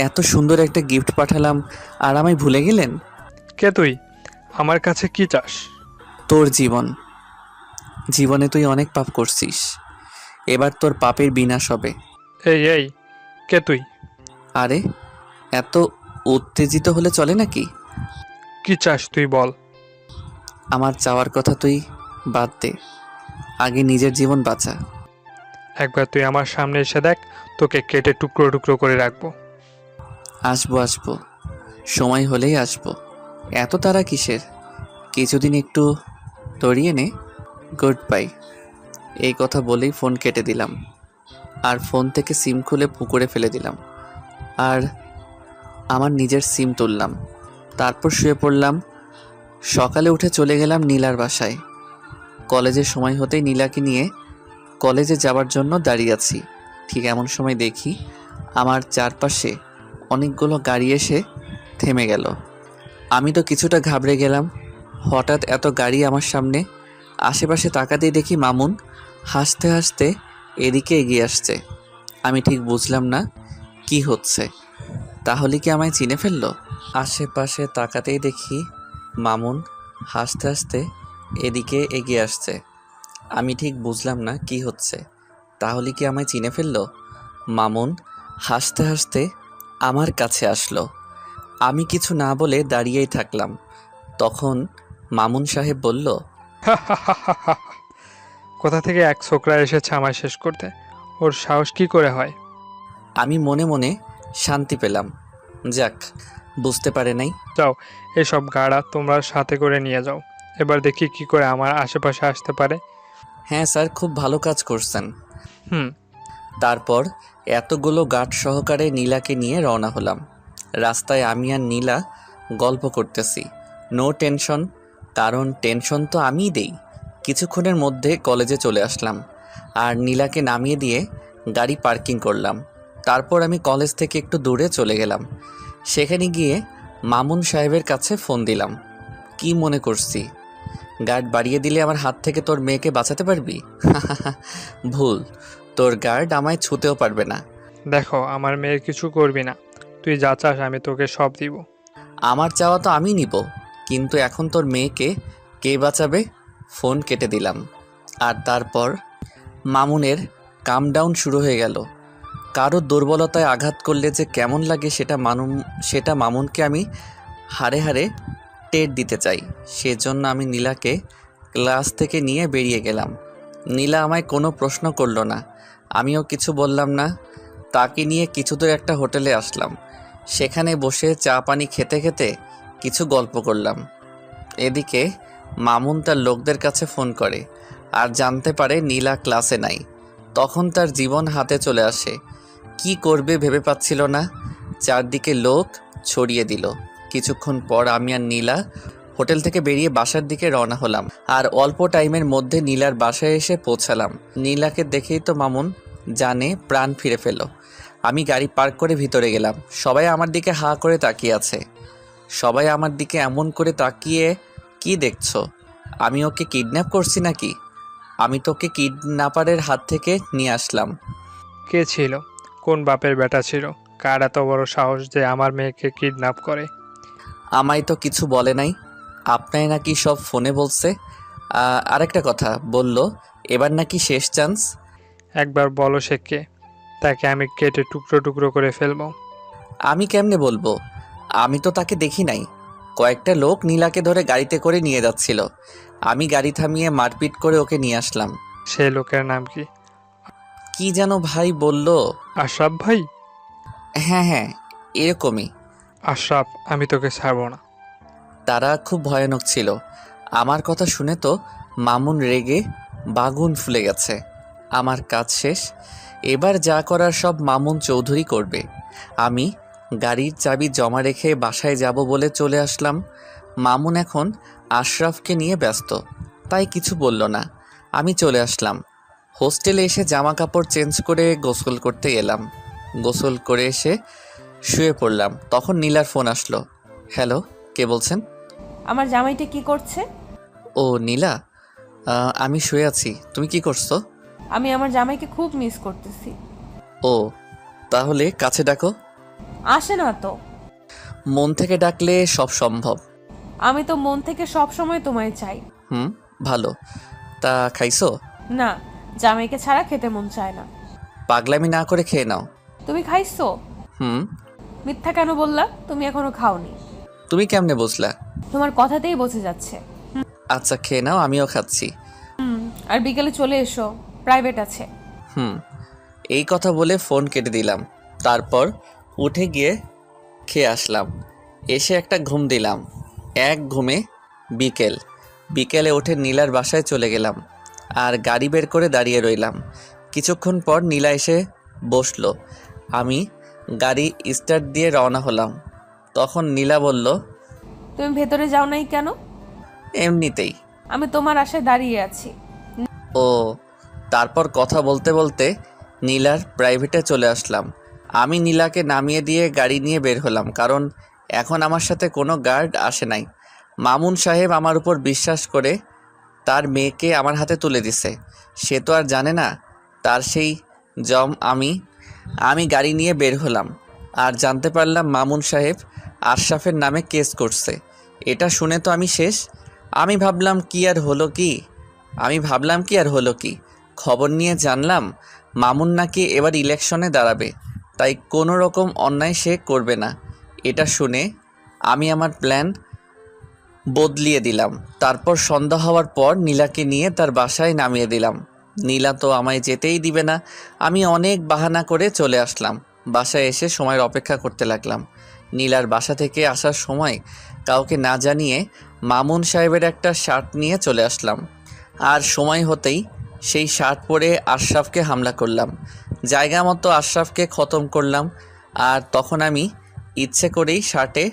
এত সুন্দর একটা গিফট পাঠালাম আর আমায় ভুলে গেলেন? কে তুই? আমার কাছে কি চাস? তোর জীবন। জীবনে তুই অনেক পাপ করছিস, এবার তোর পাপের বিনাশ হবে। এই কে তুই? আরে এত উত্তেজিত হলে চলে নাকি? কি চাস তুই বল। আমার চাওয়ার কথা তুই বাদ দে, আগে নিজের জীবন বাঁচা। একবার তুই আমার সামনে এসে দেখ, তোকে কেটে টুকরো টুকরো করে রাখবো। আসবো আসবো, সময় হলেই আসবো। এত তাড়া কিসের? কিছুদিন একটু তরিয়ে নে। Good bye. এই কথা বলেই ফোন কেটে দিলাম আর ফোন থেকে সিম খুলে পুকুরে ফেলে দিলাম আর আমার নিজের সিম তুললাম। তারপর শুয়ে পড়লাম। সকালে উঠে চলে গেলাম নীলার বাসায়। কলেজের সময় হতেই নীলাকে নিয়ে কলেজে যাওয়ার জন্য দাঁড়িয়ে আছি। ঠিক এমন সময় দেখি আমার চারপাশে অনেকগুলো গাড়ি এসে থেমে গেল। আমি তো কিছুটা ঘাবড়ে গেলাম। হঠাৎ এত গাড়ি আমার সামনে। আশেপাশে তাকাতেই দেখি মামুন হাসতে হাসতে এদিকে এগিয়ে আসছে। আমি ঠিক বুঝলাম না কি হচ্ছে। তাহলে কি আমায় চিনে ফেললো? আশেপাশে তাকাতেই দেখি মামুন হাসতে হাসতে এদিকে এগিয়ে আসছে। আমি ঠিক বুঝলাম না কি হচ্ছে। তাহলে কি আমায় চিনে ফেললো? মামুন হাসতে হাসতে আমার কাছে আসলো। আমি কিছু না বলে দাঁড়িয়েই থাকলাম। তখন মামুন সাহেব বলল, কোথা থেকে এক ছোকরা এসেছে আমায় শেষ করতে? ওর সাহস কি করে হয়? আমি মনে মনে শান্তি পেলাম। যাক, বুঝতে পারে নাই। যাও, এসব গাড়া তোমরা সাথে করে নিয়ে যাও। এবার দেখি কি করে আমার আশেপাশে আসতে পারে। হ্যাঁ স্যার, খুব ভালো কাজ করছেন। হুম। তারপর এতগুলো গার্ড সহকারে নীলাকে নিয়ে রওনা হলাম। রাস্তায় আমি আর নীলা গল্প করতেছি। নো টেনশন, কারণ টেনশন তো আমিই দেই। কিছুক্ষণের মধ্যে কলেজে চলে আসলাম আর নীলাকে নামিয়ে দিয়ে গাড়ি পার্কিং করলাম। তারপর আমি কলেজ থেকে একটু দূরে চলে গেলাম। সেখানে গিয়ে মামুন সাহেবের কাছে ফোন দিলাম। কি মনে করছি গার্ড বাড়িয়ে দিলে আমার হাত থেকে তোর মেয়েকে বাঁচাতে পারবি? ভুল, তোর গার্ড আমায় ছুঁতেও পারবে না। দেখো, আমার মেয়ের কিছু করবি না। তুই যা চাস আমি তোকে সব দিব। আমার চাওয়া তো আমি নিব, কিন্তু এখন তোর মেয়েকে কে বাঁচাবে? ফোন কেটে দিলাম। আর তারপর মামুনের কাম ডাউন শুরু হয়ে গেল। কারো দুর্বলতায় আঘাত করলে যে কেমন লাগে সেটা মামুনকে আমি হাড়ে হাড়ে টের দিতে চাই। সেজন্য আমি নীলাকে ক্লাস থেকে নিয়ে বেরিয়ে গেলাম। নীলা আমায় কোনো প্রশ্ন করলো না, আমিও কিছু বললাম না। তাকে নিয়ে কিছু দূর একটা হোটেলে আসলাম। সেখানে বসে চা পানি খেতে খেতে কিছু গল্প করলাম। এদিকে মামুন তার লোকদের কাছে ফোন করে আর জানতে পারে নীলা ক্লাসে নাই। তখন তার জীবন হাতে চলে আসে। কি করবে ভেবে পাচ্ছিল না। চারদিকে লোক ছড়িয়ে দিল। কিছুক্ষণ পর আমি আর নীলা হোটেল থেকে বেরিয়ে বাসার দিকে রওনা হলাম। আর অল্প টাইমের মধ্যে নীলার বাসায় এসে পৌঁছালাম। নীলাকে দেখেই তো মামুন জানে প্রাণ ফিরে পেল। আমি গাড়ি পার্ক করে ভিতরে গেলাম। সবাই আমার দিকে হাঁ করে তাকিয়ে আছে। সবাই আমার দিকে এমন করে তাকিয়ে, কি দেখছো? আমি ওকে কিডন্যাপ করছি নাকি? আমি তোকে কিডন্যাপারের হাত থেকে নিয়ে আসলাম। কে ছিল? কোন বাপের বেটা ছিল? কার এত বড় সাহস যে আমার মেয়েকে কিডন্যাপ করে? আমায় তো কিছু বলে নাই। আপনাই নাকি সব ফোনে বলছে। আরেকটা কথা বলল, এবার নাকি শেষ চান্স। একবার বলো সে কে? তাকে আমি কেটে টুকরো টুকরো করে ফেলবো। আমি কেমনে বলবো? আমি তো তাকে দেখি নাই। কয়েকটা লোক নীলাকে ধরে গাড়িতে করে নিয়ে যাচ্ছিল। আমি গাড়ি থামিয়ে মারপিট করে ওকে নিয়ে আসলাম। সেই লোকের নাম কি? কি যেন ভাই বলল। আশরাফ ভাই? হ্যাঁ হ্যাঁ, এরকমই। আশরাফ, আমি তোকে ছাড়বো না। তারা খুব ভয়ানক ছিল। আমার কথা শুনে তো মামুন রেগে বাগুন ফুলে গেছে। আমার কাজ শেষ। এবার যা করার সব মামুন চৌধুরী করবে। আমি গাড়ির চাবি জমা রেখে বাসায় যাব বলে চলে আসলাম। মামুন এখন আশরাফকে নিয়ে ব্যস্ত, তাই কিছু বলল না। আমি চলে আসলাম। হোস্টেলে এসে জামা কাপড় চেঞ্জ করে গোসল করতে এলাম। গোসল করে এসে শুয়ে পড়লাম। তখন নীলার ফোন আসলো। হ্যালো, কে বলছেন? আমার জামাইটা কি করছে? ও নীলা, আমি শুয়ে আছি। তুমি কি করছো? আমি আমার জামাইকে খুব মিস করতেছি। ও, তাহলে কাছে ডাকো। আসে না তো। মন থেকে ডাকলে সব সম্ভব। আমি তো মন থেকে সব সময় তোমায় চাই। ভালো। তা খাইছো? না, জামাইকে ছাড়া খেতে মন চায় না। পাগলামি না করে খেয়ে নাও। তুমি খাইছো? হুম। মিথ্যা কেন বললা? তুমি এখনো খাওনি। তুমি কেমনে বুঝলা? তোমার কথাতেই বোঝা যাচ্ছে। আচ্ছা খেয়ে নাও, আমিও খাচ্ছি। আর বিকেলে চলে এসো, প্রাইভেট আছে। এই কথা বলে ফোন কেটে দিলাম। তারপর উঠে গিয়ে খেয়ে আসলাম। এসে একটা ঘুম দিলাম। এক ঘুমে বিকেলে উঠে নীলার বাসায় চলে গেলাম আর গাড়ি বের করে দাঁড়িয়ে রইলাম। কিছুক্ষণ পর নীলা এসে বসলো। আমি গাড়ি স্টার্ট দিয়ে রওনা হলাম। তখন নীলা বলল, তুমি ভেতরে যাও নাই কেন? এমনিতেই। আমি তোমার আশায় দাঁড়িয়ে আছি। ও। তারপর কথা বলতে বলতে নীলার প্রাইভেটে চলে আসলাম। আমি নীলাকে নামিয়ে দিয়ে গাড়ি নিয়ে বের হলাম, কারণ এখন আমার সাথে কোনো গার্ড আসে নাই। মামুন সাহেব আমার উপর বিশ্বাস করে তার মেয়েকে আমার হাতে তুলে দিছে। সে তো আর জানে না তার সেই জম। আমি গাড়ি নিয়ে বের হলাম আর জানতে পারলাম মামুন সাহেব আশরাফের নামে কেস করছে। এটা শুনে তো আমি শেষ। আমি ভাবলাম কি আর হলো কি। খবর নিয়ে জানলাম মামুন নাকি এবার ইলেকশনে দাঁড়াবে, তাই কোনো রকম অন্যায় সে করবে না। এটা শুনে আমি আমার প্ল্যান বদলিয়ে দিলাম। তারপর সন্ধ্যা হওয়ার পর নীলাকে নিয়ে তার বাসায় নামিয়ে দিলাম। নীলা তো আমায় যেতেই দিবে না। আমি অনেক বাহানা করে চলে আসলাম। বাসায় এসে সময়ের অপেক্ষা করতে লাগলাম। নীলার বাসা থেকে আসার সময় কাউকে না জানিয়ে মামুন সাহেবের একটা শার্ট নিয়ে চলে আসলাম। আর সময় হতেই সেই শার্ট পরে আশরাফকে হামলা করলাম। জায়গা মতো আশরাফকে খতম করলাম। আর তখন আমি ইচ্ছে করেই শার্টে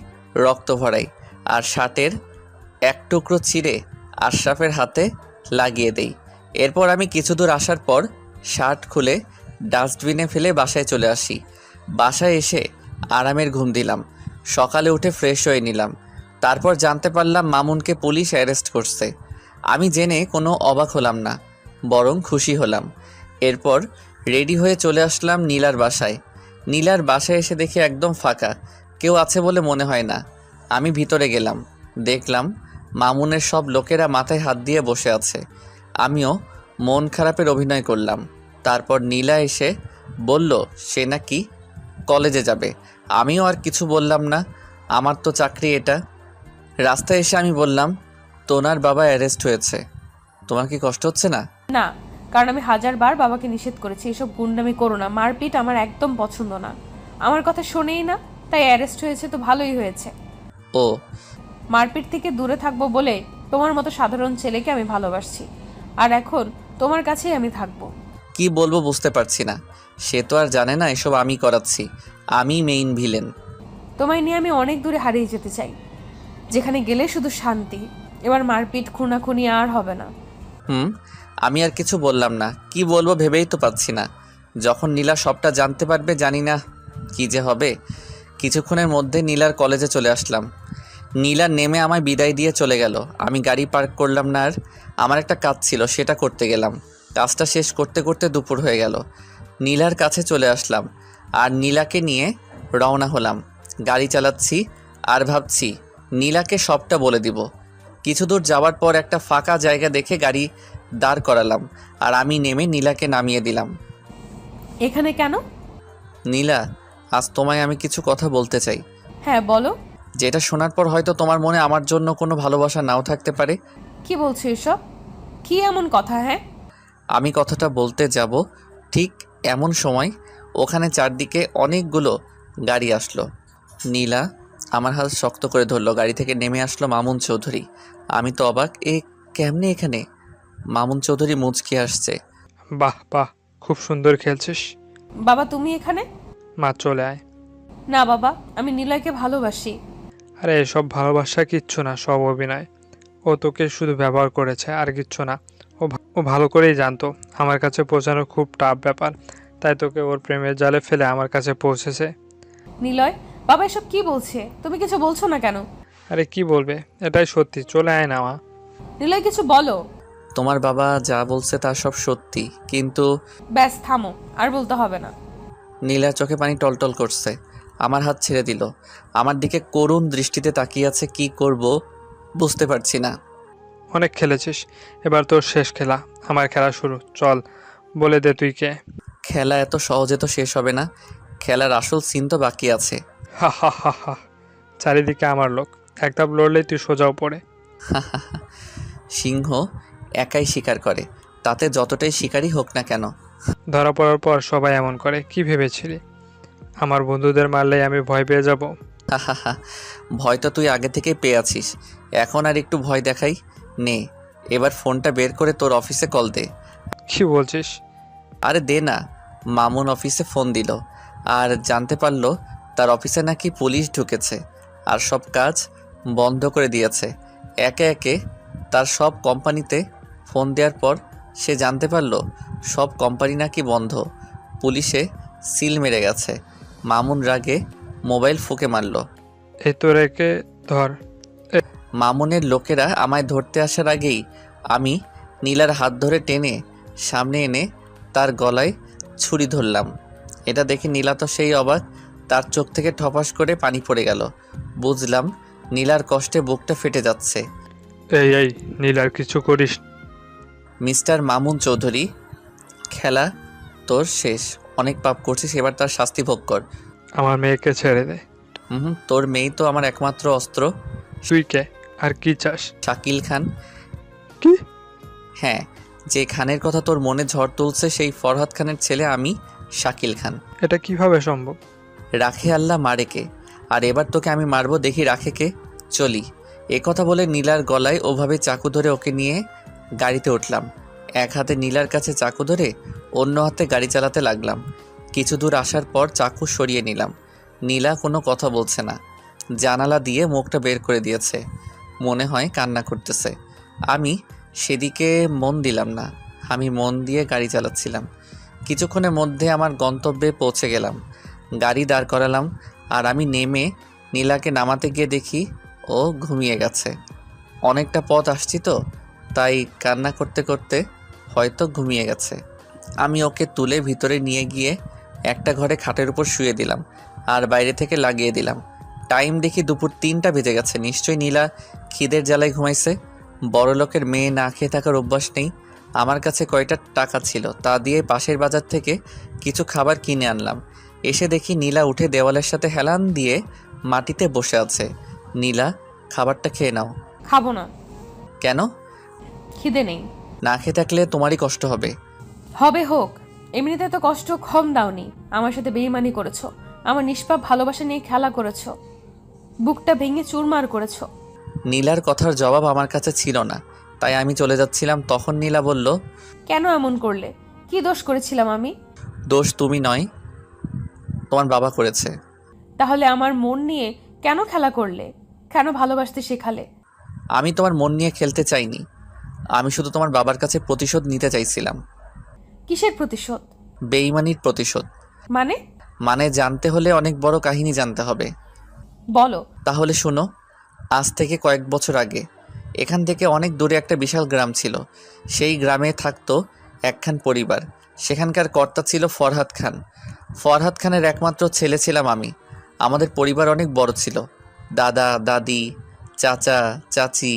রক্ত ভরাই আর শার্টের এক টুকরো ছিঁড়ে আশরাফের হাতে লাগিয়ে দেই। এরপর আমি কিছু দূর আসার পর শার্ট খুলে ডাস্টবিনে ফেলে বাসায় চলে আসি। বাসায় এসে আরামের ঘুম দিলাম। সকালে উঠে ফ্রেশ হয়ে নিলাম। তারপর জানতে পারলাম মামুনকে পুলিশ অ্যারেস্ট করছে। আমি জেনে কোনো অবাক হলাম না, বরং খুশি হলাম। এরপর রেডি হয়ে চলে আসলাম নীলার বাসায়। নীলার বাসায় এসে দেখি একদম ফাঁকা, কেউ আছে বলে মনে হয় না। আমি ভিতরে গেলাম, দেখলাম মামুনের সব লোকেরা মাথায় হাত দিয়ে বসে আছে। আমিও মন খারাপের অভিনয় করলাম। তারপর নীলা এসে বলল সে নাকি কলেজে যাবে। আমিও আর কিছু বললাম না, আমার তো চাকরি এটা। রাস্তায় এসে আমি বললাম, তোনার বাবা অ্যারেস্ট হয়েছে, তোমার কি কষ্ট হচ্ছে না? না, কারণ আমি হাজারবার বাবাকে নিষেধ করেছি এসব গুন্ডামি করো না, মারপিট আমার একদম পছন্দ না। আমার কথা শোনেই না, তাই অ্যারেস্ট হয়েছে তো ভালোই হয়েছে। ও, মারপিট থেকে দূরে থাকবো বলে তোমার মতো সাধারণ ছেলেকে আমি ভালোবাসছি, আর এখন তোমার কাছেই আমি থাকবো। কি বলবো বুঝতে পারছি না। সে তো আর জানে না এসব আমি করাচ্ছি, আমি মেইন ভিলেন। তোমায় নিয়ে আমি অনেক দূরে হারিয়ে যেতে চাই, যেখানে গেলে শুধু শান্তি। এবার মারপিট খুনাখুনি আর হবে না। আমি আর কিছু বললাম না, কি বলবো ভেবেই তো পাচ্ছি না। যখন নীলা সবটা জানতে পারবে জানি না কি যে হবে। কিছুক্ষণের মধ্যে নীলার কলেজে চলে আসলাম। নীলা নেমে আমায় বিদায় দিয়ে চলে গেল। আমি গাড়ি পার্ক করলাম না, আর আমার একটা কাজ ছিল সেটা করতে গেলাম। কাজটা শেষ করতে করতে দুপুর হয়ে গেল। নীলার কাছে চলে আসলাম আর নীলাকে নিয়ে রওনা হলাম। গাড়ি চালাচ্ছি আর ভাবছি নীলাকে সবটা বলে দিব। কিছু দূর যাওয়ার পর একটা ফাঁকা জায়গা দেখে গাড়ি দাঁড় করালাম আর আমি নেমে নীলাকে নামিয়ে দিলাম। এখানে কেন? নীলা, আজ তোমায় আমি কিছু কথা বলতে চাই। হ্যাঁ বলো। যেটা শোনার পর হয়তো তোমার মনে আমার জন্য কোনো ভালোবাসা নাও থাকতে পারে। কি বলছো এসব? কি এমন কথা? হ্যাঁ, আমি কথাটা বলতে যাব ঠিক এমন সময় ওখানে চারদিকে অনেকগুলো গাড়ি আসলো। নীলা আমার হাত শক্ত করে ধরলো। গাড়ি থেকে নেমে আসলো মামুন চৌধুরী। আমি তো অবাক, এ কেমনে এখানে? মামুন চৌধুরী মুচকি আসছে। বাহ বাহ, খুব সুন্দর খেলছিস। বাবা তুমি এখানে? মা চলে আয়। না বাবা, আমি নিলয়কে ভালোবাসি। আরে এসব ভালোবাসা কিচ্ছু না, সব অভিনয়। ও তোকে শুধু ব্যবহার করেছে আর কিচ্ছু না। ও ভালো করেই জানতো আমার কাছে পৌঁছানো খুব টাফ ব্যাপার, তাই তোকে ওর প্রেমের জালে ফেলে আমার কাছে পৌঁছেছে। নিলয়, বাবা এসব কি বলছে? তুমি কিছু বলছো না কেন? আরে কি বলবে, এটাই সত্যি, চলে আয় না মা। নিলয় কিছু বলো। তোমার বাবা যা বলছে তা সব সত্যি, কিন্তু ব্যাস থামো, আর বলতে হবে না। নীলার চোখে পানি টলটল করছে। আমার হাত ছেড়ে দিল। আমার দিকে করুণ দৃষ্টিতে তাকিয়ে আছে। কি করব বুঝতে পারছি না। অনেক খেলেছিস, এবার তোর শেষ খেলা, আমার খেলা শুরু। চল বলে দে তুই কে। খেলা এত সহজে তো শেষ হবে না। খেলার আসল সিন তো বাকি আছে। হা হা হা হা, চারিদিকে আমার লোক, এক ধাপ লড়লেই তুই সোজাও পড়ে। সিংহ একাই শিকার করে, তাতে যতটাই শিকারই হোক না কেন। ধরা পড়ার পর সবাই এমন করে, কি ভেবেছিলি আমার বন্ধুদের মারলেই আমি ভয় পেয়ে যাব? ভয় তো তুই আগে থেকেই পেয়ে আছিস, এখন আর একটু ভয় দেখাই। নে এবার ফোনটা বের করে তোর অফিসে কল দে। কি বলছিস? আরে দে না। মামুন অফিসে ফোন দিল আর জানতে পারলো তার অফিসে নাকি পুলিশ ঢুকেছে আর সব কাজ বন্ধ করে দিয়েছে। একে একে তার সব কোম্পানিতে ফোন দেওয়ার পর সে জানতে পারলো সব কোম্পানি নাকি বন্ধ, পুলিশে সিল মেরে গেছে। মামুন রাগে মোবাইল ফুঁকে মারল। এই তো রেখে ধর। মামুনের লোকেরা আমায় ধরতে আসার আগেই আমি নীলার হাত ধরে টেনে সামনে এনে তার গলায় ছুরি ধরলাম। এটা দেখে নীলা তো সেই অবাক, তার চোখ থেকে ঠপাস করে পানি পড়ে গেল। বুঝলাম নীলার কষ্টে বুকটা ফেটে যাচ্ছে। এই নীলার কিছু করিস। মিস্টার মামুন চৌধুরী, খেলা তোর শেষ, অনেক পাপ করছিস, এবার তার শাস্তি ভোগ কর। আমার মেয়েকে ছেড়ে দে। তোর মেয়েই তো আমার একমাত্র অস্ত্র। তুই কে আর কি চাস? শাকিল খান। কি? হ্যাঁ, যে খানের কথা তোর মনে ঝড় তুলছে সেই ফরহাদ খানের ছেলে আমি, শাকিল খান। এটা কিভাবে সম্ভব? রাখে আল্লাহ মারে কে, আর এবার তোকে আমি মারবো, দেখি রাখে কে। চলি। এ কথা বলে নীলার গলায় ওভাবে চাকু ধরে ওকে নিয়ে গাড়িতে উঠলাম। এক হাতে নীলার কাছে চাকু ধরে অন্য হাতে গাড়ি চালাতে লাগলাম। কিছু দূর আসার পর চাকু সরিয়ে নিলাম। নীলা কোনো কথা বলছে না, জানালা দিয়ে মুখটা বের করে দিয়েছে, মনে হয় কান্না করতেছে। আমি সেদিকে মন দিলাম না, আমি মন দিয়ে গাড়ি চালাচ্ছিলাম। কিছুক্ষণের মধ্যে আমার গন্তব্যে পৌঁছে গেলাম। গাড়ি দাঁড় করালাম, আর আমি নেমে নীলাকে নামাতে গিয়ে দেখি ও ঘুমিয়ে গেছে। অনেকটা পথ আসছি তো, তাই কান্না করতে করতে হয়তো ঘুমিয়ে গেছে। আমি ওকে তুলে ভিতরে নিয়ে গিয়ে একটা ঘরে খাটের উপর শুয়ে দিলাম, আর বাইরে থেকে লাগিয়ে দিলাম। টাইম দেখি দুপুর 3টা বেজে গেছে। নিশ্চয়ই নীলা খিদের জ্বালায় ঘুমাইছে। বড়লোকের মেয়ে না খেয়ে থাকার অভ্যাস নেই। আমার কাছে কয়টা টাকা ছিল, তা দিয়ে পাশের বাজার থেকে কিছু খাবার কিনে আনলাম। এসে দেখি নীলা উঠে দেওয়ালের সাথে হেলান দিয়ে মাটিতে বসে আছে। নীলা, খাবারটা খেয়ে নাও। খাবো না। কেন? খিদে নেই। না খেয়ে থাকলে তোমারই কষ্ট হবে। হবে হোক, এমনিতে তো কষ্ট কম দাওনি। আমার সাথে বেইমানি করেছো, আমার নিষ্পাপ ভালোবাসা নিয়ে খেলা করেছো, বুকটা ভেঙে চুরমার করেছো। নীলার কথার জবাব আমার কাছে ছিল না, তাই আমি চলে যাচ্ছিলাম। তখন নীলা বলল, কেন এমন করলে? কি দোষ করেছিলাম আমি? দোষ তুমি নয়, তোমার বাবা করেছে। তাহলে আমার মন নিয়ে কেন খেলা করলে? কেন ভালোবাসতে শেখালে? আমি তোমার মন নিয়ে খেলতে চাইনি, আমি শুধু তোমার বাবার কাছে প্রতিশোধ নিতে চাইছিলাম। কিসের প্রতিশোধ? বেইমানির প্রতিশোধ। মানে? মানে জানতে হলে অনেক বড় কাহিনী জানতে হবে। বলো। তাহলে শোনো। আজ থেকে কয়েক বছর আগে এখান থেকে অনেক দূরে একটা বিশাল গ্রাম ছিল। সেই গ্রামে থাকতো একখান পরিবার। সেখানকার কর্তা ছিল ফরহাদ খান। ফরহাদ খানের একমাত্র ছেলে ছিলাম আমি। আমাদের পরিবার অনেক বড় ছিল। দাদা দাদি, চাচা চাচি,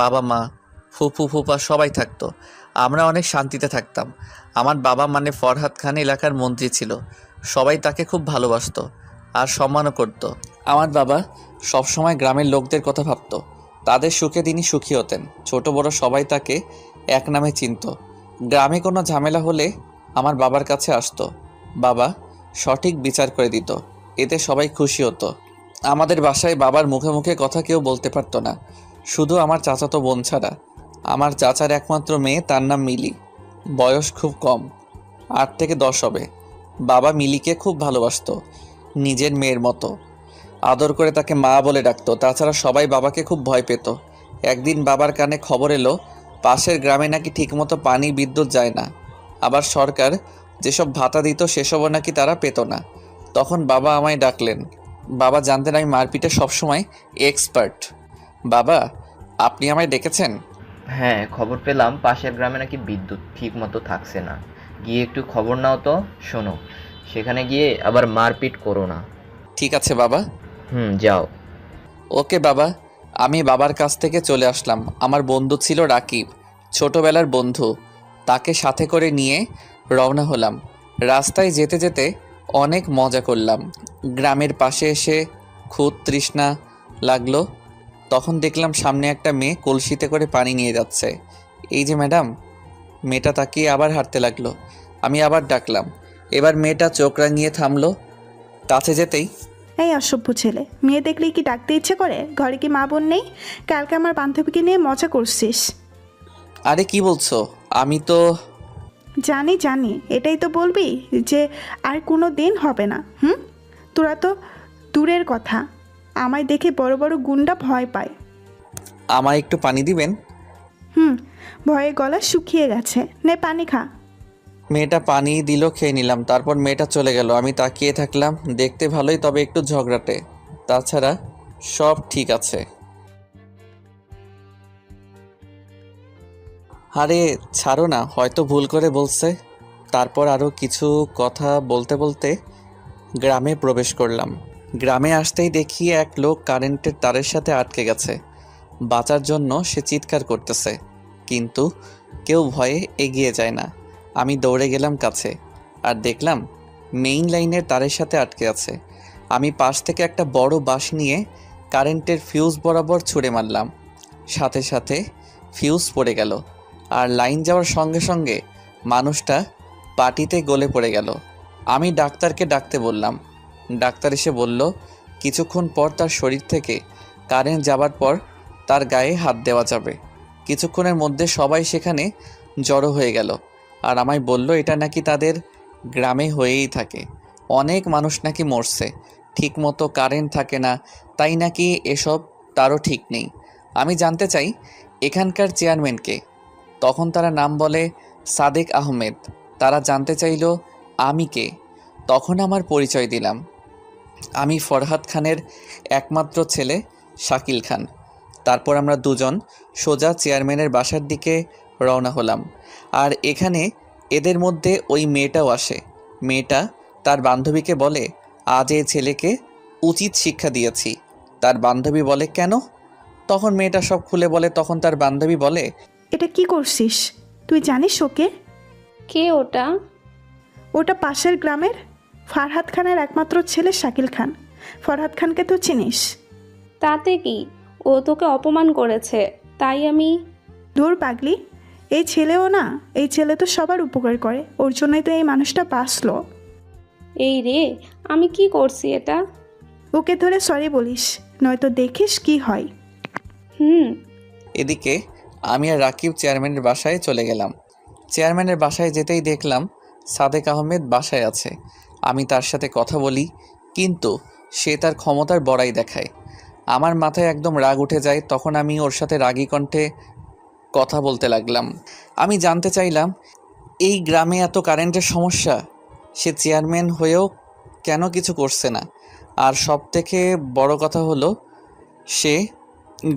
বাবা মা, ফুফু ফুফা সবাই থাকতো। আমরা অনেক শান্তিতে থাকতাম। আমার বাবা মানে ফরহাদ খান এলাকার মন্ত্রী ছিল। সবাই তাকে খুব ভালোবাসতো আর সম্মানও করত। আমার বাবা সবসময় গ্রামের লোকদের কথা ভাবত, তাদের সুখে তিনি সুখী হতেন। ছোট বড় সবাই তাকে এক নামে চিনত। গ্রামে কোনো ঝামেলা হলে আমার বাবার কাছে আসতো। বাবা সঠিক বিচার করে দিত, এতে সবাই খুশি হতো। আমাদের বাসায় বাবার মুখে মুখে কথা কেউ বলতে পারতো না, শুধু আমার চাচাতো বোন ছাড়া। আমার চাচার একমাত্র মেয়ে, তার নাম মিলি। বয়স খুব কম, 8 থেকে 10 হবে। বাবা মিলিকে খুব ভালোবাসতো, নিজের মেয়ের মতো আদর করে তাকে মা বলে ডাকতো। তাছাড়া সবাই বাবাকে খুব ভয় পেত। একদিন বাবার কানে খবর এলো পাশের গ্রামে নাকি ঠিকমতো পানি বিদ্যুৎ যায় না, আবার সরকার যেসব ভাতা দিত সেসবও নাকি তারা পেত না। তখন বাবা আমায় ডাকলেন। বাবা জানতেন আমি মারপিটে সবসময় এক্সপার্ট। বাবা, আপনি আমায় ডেকেছেন? হ্যাঁ, খবর পেলাম পাশের গ্রামে নাকি বিদ্যুৎ ঠিক মতো থাকছে না। গিয়ে একটু খবর নাও তো। শোনো, সেখানে গিয়ে আবার মারপিট করো না। ঠিক আছে বাবা। যাও। ওকে বাবা। আমি বাবার কাছ থেকে চলে আসলাম। আমার বন্ধু ছিল রাকিব, ছোটবেলার বন্ধু। তাকে সাথে করে নিয়ে রওনা হলাম। রাস্তায় যেতে যেতে অনেক মজা করলাম। গ্রামের পাশে এসে খুব তৃষ্ণা লাগলো। তখন দেখলাম সামনে একটা মেয়ে কলসিতে করে পানি নিয়ে যাচ্ছে। এই যে ম্যাডাম। মেয়েটা তাকিয়ে আবার হাঁটতে লাগলো। আমি আবার ডাকলাম। এবার মেয়েটা চোখ রাঙিয়ে থামলো। কাছে যেতেই, এই অসভ্য ছেলে, মেয়ে দেখলেই কি ডাকতে ইচ্ছে করে? ঘরে কি মা বোন নেই? কালকে আমার বান্ধবীকে নিয়ে মজা করছিস। আরে কি বলছো? আমি তো জানি জানি, এটাই তো বলবি যে আর কোনো দিন হবে না? তোরা তো দূরের কথা, আমায় দেখে বড় বড় গুন্ডা ভয় পায়। আমায় একটু পানি দিবেন? ভয়ে গলা শুকিয়ে গেছে, নে পানি খা। মেয়েটা পানি দিল, খেয়ে নিলাম। তারপর মেয়েটা চলে গেল। আমি তাকিয়ে থাকলাম। দেখতে ভালোই, তবে একটু ঝগড়াটে। তাছাড়া সব ঠিক আছে। আরে ছাড়ো না, হয়তো ভুল করে বলছে। তারপর আরও কিছু কথা বলতে বলতে গ্রামে প্রবেশ করলাম। গ্রামে আসতেই দেখি এক লোক কারেন্টের তারের সাথে আটকে গেছে। বাঁচার জন্য সে চিৎকার করতেছে, কিন্তু কেউ ভয়ে এগিয়ে যায় না। আমি দৌড়ে গেলাম কাছে। আর দেখলাম মেইন লাইনের তারের সাথে আটকে আছে। আমি পাশ থেকে একটা বড় বাঁশ নিয়ে কারেন্টের ফিউজ বরাবর ছুঁড়ে মারলাম। সাথে সাথে ফিউজ পড়ে গেল, আর লাইন যাওয়ার সঙ্গে সঙ্গে মানুষটা পাটিতে গলে পড়ে গেল। আমি ডাক্তারকে ডাকতে বললাম। ডাক্তার এসে বলল কিছুক্ষণ পর তার শরীর থেকে কারেন্ট যাবার পর তার গায়ে হাত দেওয়া যাবে। কিছুক্ষণের মধ্যে সবাই সেখানে জড়ো হয়ে গেল, আর আমায় বলল এটা নাকি তাদের গ্রামে হয়েই থাকে। অনেক মানুষ নাকি মরছে, ঠিকমতো কারেন্ট থাকে না, তাই নাকি এসব তারও ঠিক নেই। আমি জানতে চাই এখানকার চেয়ারম্যানকে। তখন তারা নাম বলে সাদেক আহমেদ। তারা জানতে চাইল আমি কে। তখন আমার পরিচয় দিলাম। আমি ফরহাদ খানের একমাত্র ছেলে শাকিল খান। তারপর আমরা দুজন সোজা চেয়ারম্যানের বাসার দিকে রওনা হলাম। আর এখানে এদের মধ্যে ওই মেয়েটাও আসে। মেয়েটা তার বান্ধবীকে বলে আজ এই ছেলেকে উচিত শিক্ষা দিয়েছি। তার বান্ধবী বলে কেন? তখন মেয়েটা সব খুলে বলে। তখন তার বান্ধবী বলে এটা কি করছিস? তুই জানিস ওকে? কে ওটা? ওটা পাশের গ্রামের ফারহাদ খানের একমাত্র ছেলে শাকিল খান। ফরহাদ খানকে তো চিনিস? তাতে কি, ও তোকে অপমান করেছে তাই আমি। দূর পাগলি, এই ছেলেও না, এই ছেলে তো সবার উপকার করে, ওর জন্যই তো এই মানুষটা বাঁচলো। এই রে, আমি কি করছি এটা? ওকে ধরে সরি বলিস, নয়তো দেখিস কি হয়। এদিকে আমি আর রাকিব চেয়ারম্যানের বাসায় চলে গেলাম। চেয়ারম্যানের বাসায় যেতেই দেখলাম সাদেক আহমেদ বাসায় আছে। আমি তার সাথে কথা বলি, কিন্তু সে তার ক্ষমতার বড়াই দেখায়। আমার মাথায় একদম রাগ উঠে যায়। তখন আমি ওর সাথে রাগী কণ্ঠে কথা বলতে লাগলাম। আমি জানতে চাইলাম এই গ্রামে এত কারেন্টের সমস্যা, সে চেয়ারম্যান হয়েও কেন কিছু করছে না। আর সব থেকে বড় কথা হলো সে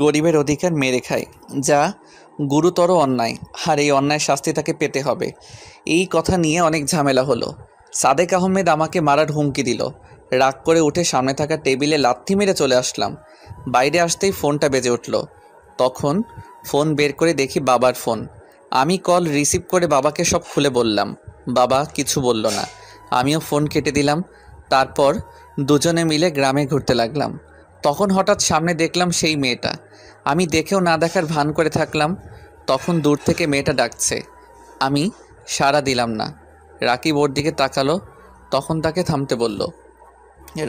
গরিবের অধিকার মেরে খায়, যা গুরুতর অন্যায়। আর এই অন্যায় শাস্তি তাকে পেতে হবে। এই কথা নিয়ে অনেক ঝামেলা হলো। সাদেক আহমেদ আমাকে মারার হুমকি দিল। রাগ করে উঠে সামনে থাকা টেবিলে লাথি মেরে চলে আসলাম। বাইরে আসতেই ফোনটা বেজে উঠল। তখন ফোন বের করে দেখি বাবার ফোন। আমি কল রিসিভ করে বাবাকে সব খুলে বললাম। বাবা কিছু বলল না। আমিও ফোন কেটে দিলাম। তারপর দুজনে মিলে গ্রামে ঘুরতে লাগলাম। তখন হঠাৎ সামনে দেখলাম সেই মেয়েটা। আমি দেখেও না দেখার ভান করে থাকলাম। তখন দূর থেকে মেয়েটা ডাকছে। আমি সাড়া দিলাম না। রাকিব ওর দিকে তাকালো, তখন তাকে থামতে বলল।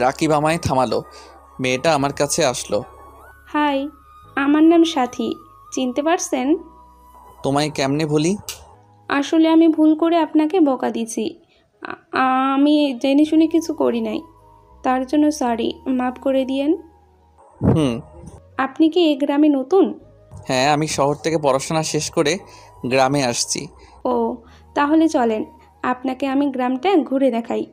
রাকিব আমায় থামালো। মেয়েটা আমার কাছে আসলো। হাই, আমার নাম সাথী, চিনতে পারছেন? তোমায় কেমনে ভুলি? আসলে আমি ভুল করে আপনাকে বকা দিছি। আমি জেনে শুনে কিছু করি নাই, তার জন্য সরি, মাফ করে দিয়েন। আপনি কি এই গ্রামে নতুন? হ্যাঁ, আমি শহর থেকে পড়াশোনা শেষ করে গ্রামে আসছি। ও, তাহলে চলেন, আপনাকে আমি গ্রামটা ঘুরে দেখাই।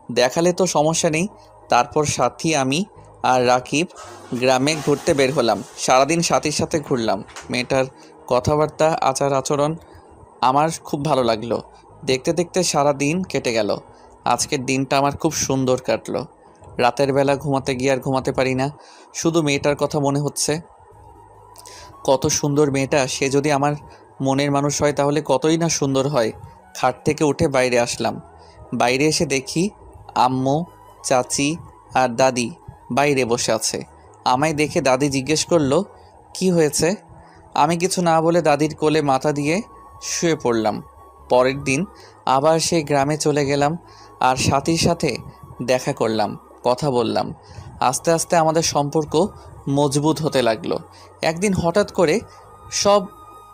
দেখালে তো সমস্যা নেই। তারপর সাথী, আমি আর রাকিব গ্রামে ঘুরতে বের হলাম। সারাদিন সাথীর সাথে ঘুরলাম। মেয়েটার কথাবার্তা, আচার আচরণ আমার খুব ভালো লাগলো। দেখতে দেখতে সারা দিন কেটে গেল। আজকের দিনটা আমার খুব সুন্দর কাটলো। রাতের বেলা ঘুমাতে গিয়ে আর ঘুমাতে পারি না, শুধু মেয়েটার কথা মনে হচ্ছে। কত সুন্দর মেয়েটা, সে যদি আমার মনের মানুষ হয় তাহলে কতই না সুন্দর হয়। খাট থেকে উঠে বাইরে আসলাম। বাইরে এসে দেখি আম্মু, চাচি আর দাদি বাইরে বসে আছে। আমায় দেখে দাদি জিজ্ঞেস করলো কি হয়েছে। আমি কিছু না বলে দাদির কোলে মাথা দিয়ে শুয়ে পড়লাম। পরের দিন আবার সেই গ্রামে চলে গেলাম আর সাথীর সাথে দেখা করলাম, কথা বললাম। আস্তে আস্তে আমাদের সম্পর্ক মজবুত হতে লাগলো। একদিন হঠাৎ করে সব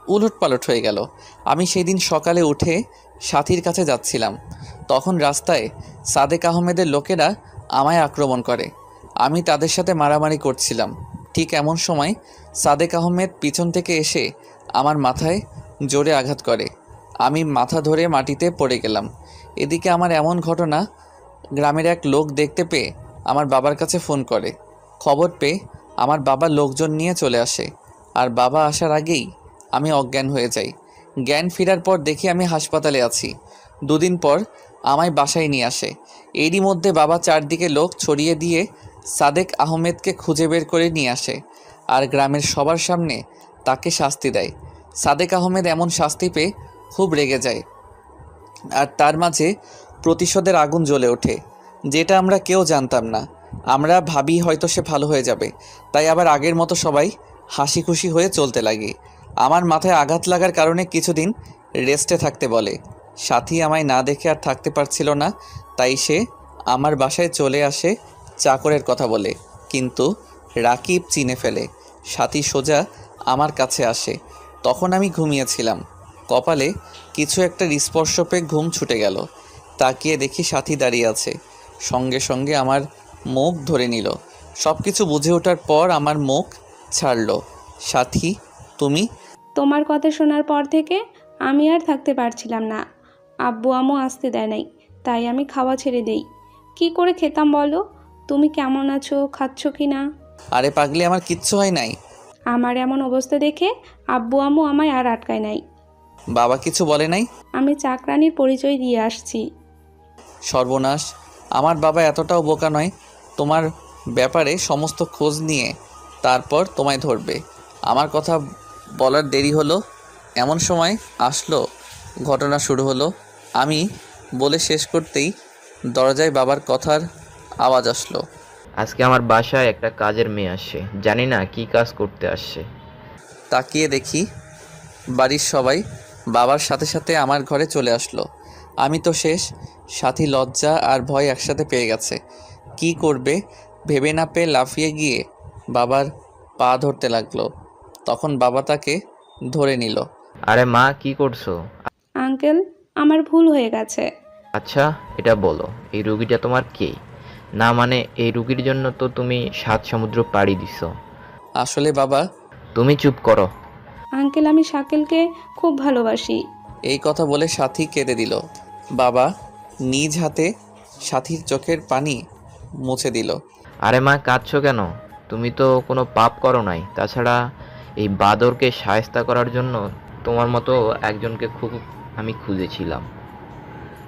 উলটপালট হয়ে গেল। আমি সেই দিন সকালে উঠে সাথীর কাছে যাচ্ছিলাম। তখন রাস্তায় সাদেক আহমেদের লোকেরা আমায় আক্রমণ করে। আমি তাদের সাথে মারামারি করছিলাম। ঠিক এমন সময় সাদেক আহমেদ পিছন থেকে এসে আমার মাথায় জোরে আঘাত করে। আমি মাথা ধরে মাটিতে পড়ে গেলাম। এদিকে আমার এমন ঘটনা গ্রামের এক লোক দেখতে পেয়ে আমার বাবার কাছে ফোন করে। খবর পেয়ে আমার বাবা লোকজন নিয়ে চলে আসে, আর বাবা আসার আগেই আমি অজ্ঞান হয়ে যাই। জ্ঞান ফেরার পর দেখি আমি হাসপাতালে আছি। দুদিন পর আমায় বাসায় নিয়ে আসে। এরই মধ্যে বাবা চারদিকে লোক ছড়িয়ে দিয়ে সাদেক আহমেদকে খুঁজে বের করে নিয়ে আসে, আর গ্রামের সবার সামনে তাকে শাস্তি দেয়। সাদেক আহমেদ এমন শাস্তি পেয়ে খুব রেগে যায়, আর তার মাঝে প্রতিশোধের আগুন জ্বলে ওঠে, যেটা আমরা কেউ জানতাম না। আমরা ভাবি হয়তো সে ভালো হয়ে যাবে, তাই আবার আগের মতো সবাই হাসি খুশি হয়ে চলতে লাগে। আমার মাথায় আঘাত লাগার কারণে কিছুদিন রেস্টে থাকতে বলে। সাথী আমায় না দেখে আর থাকতে পারছিল না, তাই সে আমার বাসায় চলে আসে চাকরের কথা বলে। কিন্তু রাকিব চিনে ফেলে। সাথী সোজা আমার কাছে আসে। তখন আমি ঘুমিয়েছিলাম। কপালে কিছু একটা স্পর্শ পেয়ে ঘুম ছুটে গেল। তাকিয়ে দেখি সাথী দাঁড়িয়ে আছে, সঙ্গে সঙ্গে আমার মুখ ধরে নিল। সব কিছু বুঝে ওঠার পর আমার মুখ ছাড়লো। সাথী, তুমি? তোমার কথা শোনার পর থেকে আমি আর থাকতে পারছিলাম না। আব্বু আম্মু আসতে দেয় নাই, তাই আমি খাওয়া ছেড়ে দেই। কি করে খেতাম বলো? তুমি কেমন আছো, খাচ্ছ কি না? আরে পাগলি, আমার কিচ্ছু হয় নাই। আমার এমন অবস্থা দেখে আব্বু আম্মু আমায় আর আটকায় নাই। বাবা কিছু বলে নাই? আমি চাকরানির পরিচয় দিয়ে আসছি। সর্বনাশ, আমার বাবা এতটাও বোকা নয়। তোমার ব্যাপারে সমস্ত খোঁজ নিয়ে তারপর তোমায় ধরবে। আমার কথা বলার দেরি হলো, এমন সময় আসলো, ঘটনা শুরু হলো। আমি বলে শেষ করতেই দরজায় বাবার কথার আওয়াজ আসলো। আজকে আমার বাসায় একটা কাজের মেয়ে আসছে, জানি না কি কাজ করতে আসছে। তাকিয়ে দেখি বাড়ির সবাই বাবার সাথে সাথে আমার ঘরে চলে আসলো। আমি তো শেষ। সাথী লজ্জা আর ভয় একসাথে পেয়ে গেছে। কি করবে ভেবে না পেয়ে লাফিয়ে গিয়ে বাবার পা ধরতে লাগলো। তখন বাবা তাকে ধরে নিল। আরে মা, কি করছো? আঙ্কেল, আমার ভুল হয়ে গেছে। আচ্ছা, এটা বলো, এই রুগীটা তোমার কে? না মানে এই রুগীর জন্য তো তুমি 7 সমুদ্র পাড়ি দিছো। আসলে বাবা, তুমি চুপ করো। আঙ্কেল, আমি শাকিলকে খুব ভালোবাসি। এই কথা বলে সাথী কেঁদে দিল। বাবা নিজ হাতে সাথীর চোখের পানি মুছে দিল। আরে মা, কাঁদছো কেন? তুমি তো কোনো পাপ করো নাই। তাছাড়া এই বাদরকে শায়েস্তা করার জন্য তোমার মতো একজনকে খুব আমি খুঁজেছিলাম,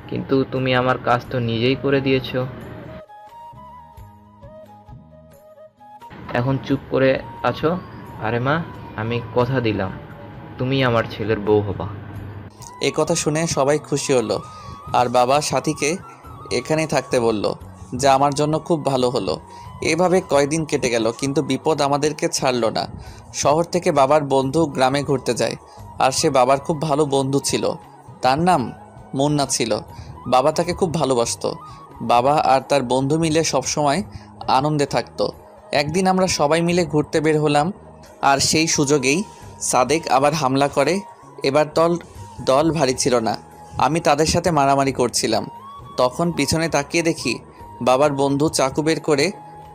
কিন্তু তুমি আমার কাজ তো নিজেই করে দিয়েছো। এখন চুপ করে আছো। আরে মা, আমি কথা দিলাম তুমি আমার ছেলের বউ হবা। এই কথা শুনে সবাই খুশি হলো, আর বাবা সাথীকে এখানেই থাকতে বলল, যা আমার জন্য খুব ভালো হলো। এভাবে কয়দিন কেটে গেল, কিন্তু বিপদ আমাদেরকে ছাড়লো না। শহর থেকে বাবার বন্ধু গ্রামে ঘুরতে যায়, আর সে বাবার খুব ভালো বন্ধু ছিল। তার নাম মুন্না ছিল। বাবা তাকে খুব ভালোবাসতো। বাবা আর তার বন্ধু মিলে সবসময় আনন্দে থাকতো। একদিন আমরা সবাই মিলে ঘুরতে বের হলাম, আর সেই সুযোগেই সাদেক আবার হামলা করে। এবার দল ভারী ছিল না। আমি তাদের সাথে মারামারি করছিলাম। তখন পিছনে তাকিয়ে দেখি বাবার বন্ধু চাকু বের করে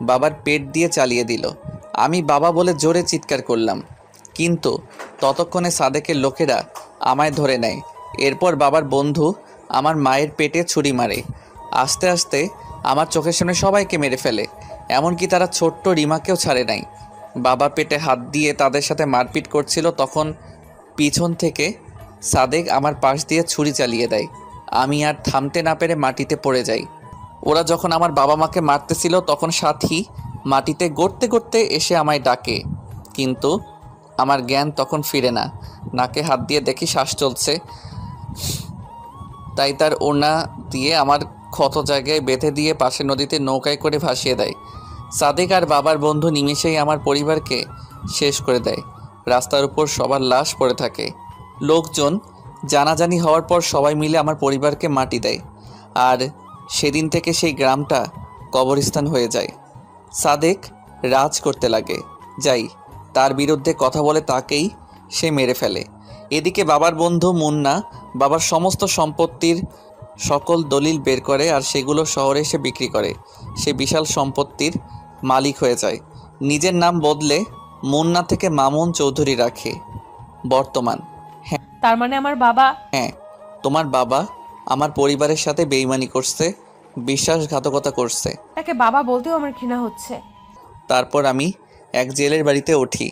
বাবার পেট দিয়ে চালিয়ে দিল। আমি বাবা বলে জোরে চিৎকার করলাম, কিন্তু ততক্ষণে সাদেকের লোকেরা আমায় ধরে নেয়। এরপর বাবার বন্ধু আমার মায়ের পেটে ছুরি মারে। আস্তে আস্তে আমার চোখের সামনে সবাইকে মেরে ফেলে, এমনকি তারা ছোট্ট রিমাকেও ছাড়ে নাই। বাবা পেটে হাত দিয়ে তাদের সাথে মারপিট করছিল, তখন পিছন থেকে সাদেক আমার পাশ দিয়ে ছুরি চালিয়ে দেয়। আমি আর থামতে না পেরে মাটিতে পড়ে যাই। ওরা যখন আমার বাবা মাকে মারতেছিল, তখন সাথী মাটিতে গড়তে গড়তে এসে আমায় ডাকে, কিন্তু আমার জ্ঞান তখন ফিরে না। নাকে হাত দিয়ে দেখি শ্বাস চলছে, তাই তার ওড়না দিয়ে আমার ক্ষত জায়গায় বেঁধে দিয়ে পাশে নদীতে নৌকায় করে ভাসিয়ে দেয়। সাদেক আর বাবার বন্ধু নিমেষেই আমার পরিবারকে শেষ করে দেয়। রাস্তার উপর সবার লাশ পড়ে থাকে। লোকজন জানাজানি হওয়ার পর সবাই মিলে আমার পরিবারকে মাটি দেয়, আর সেদিন থেকে সেই গ্রামটা কবরস্থান হয়ে যায়। সাদেক রাজ করতে লাগে, যাই তার বিরুদ্ধে কথা বলে তাকেই সে মেরে ফেলে। এদিকে বাবার বন্ধু মুন্না বাবার সমস্ত সম্পত্তির সকল দলিল বের করে, আর সেগুলো শহরে এসে বিক্রি করে। সে বিশাল সম্পত্তির মালিক হয়ে যায়। নিজের নাম বদলে মুন্না থেকে মামুন চৌধুরী রাখে বর্তমান। তার মানে আমার বাবা? হ্যাঁ, তোমার বাবা আমার পরিবারের সাথে বেইমানি করছে, বিশ্বাসঘাতকতা করছে। তাকে বাবা বলতেও আমার ঘৃণা হচ্ছে। তারপর আমি এক জেলের বাড়িতে উঠি।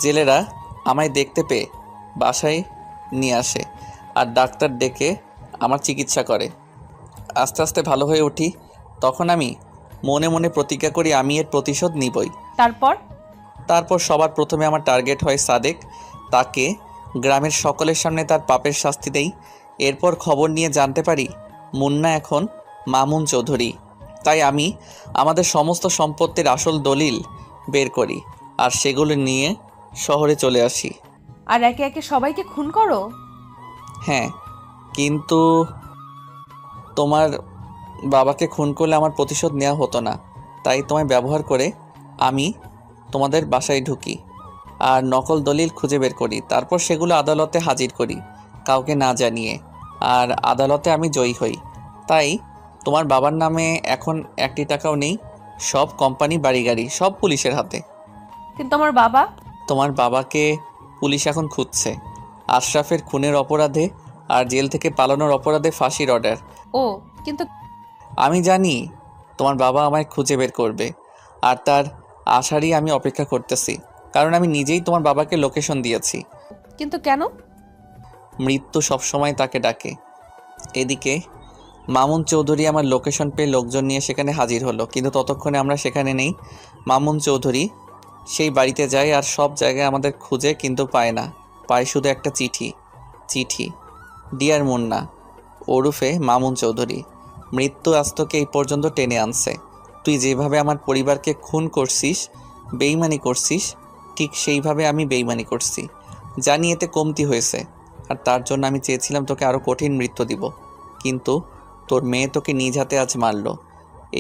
জেলেরা আমায় দেখতে পেয়ে বাসায় নিয়ে আসে, আর ডাক্তার ডেকে আমার চিকিৎসা করে। আস্তে আস্তে ভালো হয়ে উঠি। তখন আমি মনে মনে প্রতিজ্ঞা করি আমি এর প্রতিশোধ নিবই। তারপর সবার প্রথমে আমার টার্গেট হয় সাদেক। তাকে গ্রামের সকলের সামনে তার পাপের শাস্তি দেই। এরপর খবর নিয়ে জানতে পারি মুন্না এখন মামুন চৌধুরী। তাই আমি আমাদের সমস্ত সম্পত্তির আসল দলিল বের করি আর সেগুলো নিয়ে শহরে চলে আসি। আর একে একে সবাইকে খুন করো? হ্যাঁ, কিন্তু তোমার বাবাকে খুন করলে আমার প্রতিশোধ নেওয়া হতো না, তাই তোমায় ব্যবহার করে আমি তোমাদের বাসায় ঢুকি আর নকল দলিল খুঁজে বের করি। তারপর সেগুলো আদালতে হাজির করি কাউকে না জানিয়ে, আর আদালতে আমি জয়ী হই। তাই তোমার বাবার নামে এখন 1 টাকাও নেই, সব কোম্পানি বাড়ি গাড়ি সব পুলিশের হাতে। কিন্তু আমার বাবা? তোমার বাবাকে পুলিশ এখন খুঁজছে আশরাফের খুনের অপরাধে আর জেল থেকে পালানোর অপরাধে ফাঁসির অর্ডার। ও, কিন্তু আমি জানি তোমার বাবা আমায় খুঁজে বের করবে, আর তার আশারই আমি অপেক্ষা করতেছি, কারণ আমি নিজেই তোমার বাবাকে লোকেশন দিয়েছি। কিন্তু কেন? মৃত্যু সবসময় তাকে ডাকে। এদিকে মামুন চৌধুরী আমার লোকেশন পেয়ে লোকজন নিয়ে সেখানে হাজির হলো, কিন্তু ততক্ষণে আমরা সেখানে নেই। মামুন চৌধুরী সেই বাড়িতে যায় আর সব জায়গায় আমাদের খুঁজে, কিন্তু পায় না। পায় শুধু একটা চিঠি। ডিয়ার মুন্না ওরফে মামুন চৌধুরী, মৃত্যু আজ তোকে এই পর্যন্ত টেনে আনছে। তুই যেভাবে আমার পরিবারকে খুন করছিস, বেইমানি করছিস, ঠিক সেইভাবে আমি বেইমানি করছি। জানি এতে কমতি হয়েছে, আর তার জন্য আমি চেয়েছিলাম তোকে আরও কঠিন মৃত্যু দিব, কিন্তু তোর মেয়ে তোকে নিজ হাতে আজ মারল।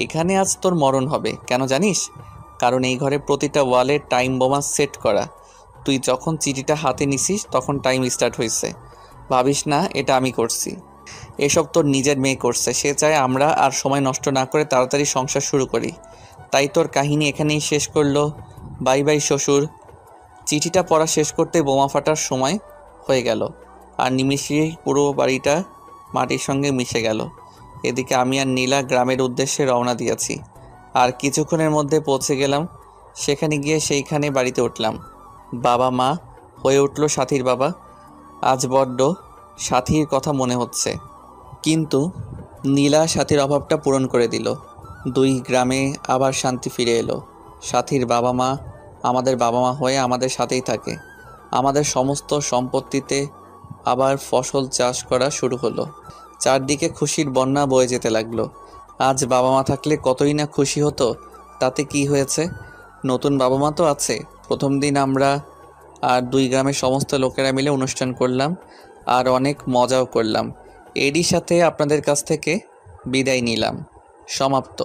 এখানে আজ তোর মরণ হবে। কেন জানিস? কারণ এই ঘরে প্রতিটা ওয়ালে টাইম বোমা সেট করা। তুই যখন চিঠিটা হাতে নিছিস তখন টাইম স্টার্ট হয়েছে। ভাবিস না এটা আমি করছি, এসব তোর নিজের মেয়ে করছে। সে চায় আমরা আর সময় নষ্ট না করে তাড়াতাড়ি সংসার শুরু করি, তাই তোর কাহিনী এখানেই শেষ করলো। বাই বাই শ্বশুর। চিঠিটা পড়া শেষ করতে বোমা ফাটার সময় হয়ে গেল, আর নিমিষেই পুরো বাড়িটা মাটির সঙ্গে মিশে গেল। এদিকে আমি আর নীলা গ্রামের উদ্দেশ্যে রওনা দিয়েছি, আর কিছুক্ষণের মধ্যে পৌঁছে গেলাম। সেখানে গিয়ে সেইখানে বাড়িতে উঠলাম। বাবা মা হয়ে উঠল সাথীর বাবা। আজ বড্ড সাথীর কথা মনে হচ্ছে, কিন্তু নীলা সাথীর অভাবটা পূরণ করে দিল। 2 গ্রামে আবার শান্তি ফিরে এলো। সাথীর বাবা মা আমাদের বাবা মা হয়ে আমাদের সাথেই থাকে। আমাদের সমস্ত সম্পত্তিতে আবার ফসল চাষ করা শুরু হলো। চারদিকে খুশির বন্যা বয়ে যেতে লাগলো। আজ বাবা মা থাকলে কতই না খুশি হতো। তাতে কি হয়েছে, নতুন বাবা মা তো আছে। প্রথম দিন আমরা আর 2 গ্রামের সমস্ত লোকেরা মিলে অনুষ্ঠান করলাম আর অনেক মজাও করলাম। এরই সাথে আপনাদের কাছ থেকে বিদায় নিলাম। সমাপ্ত।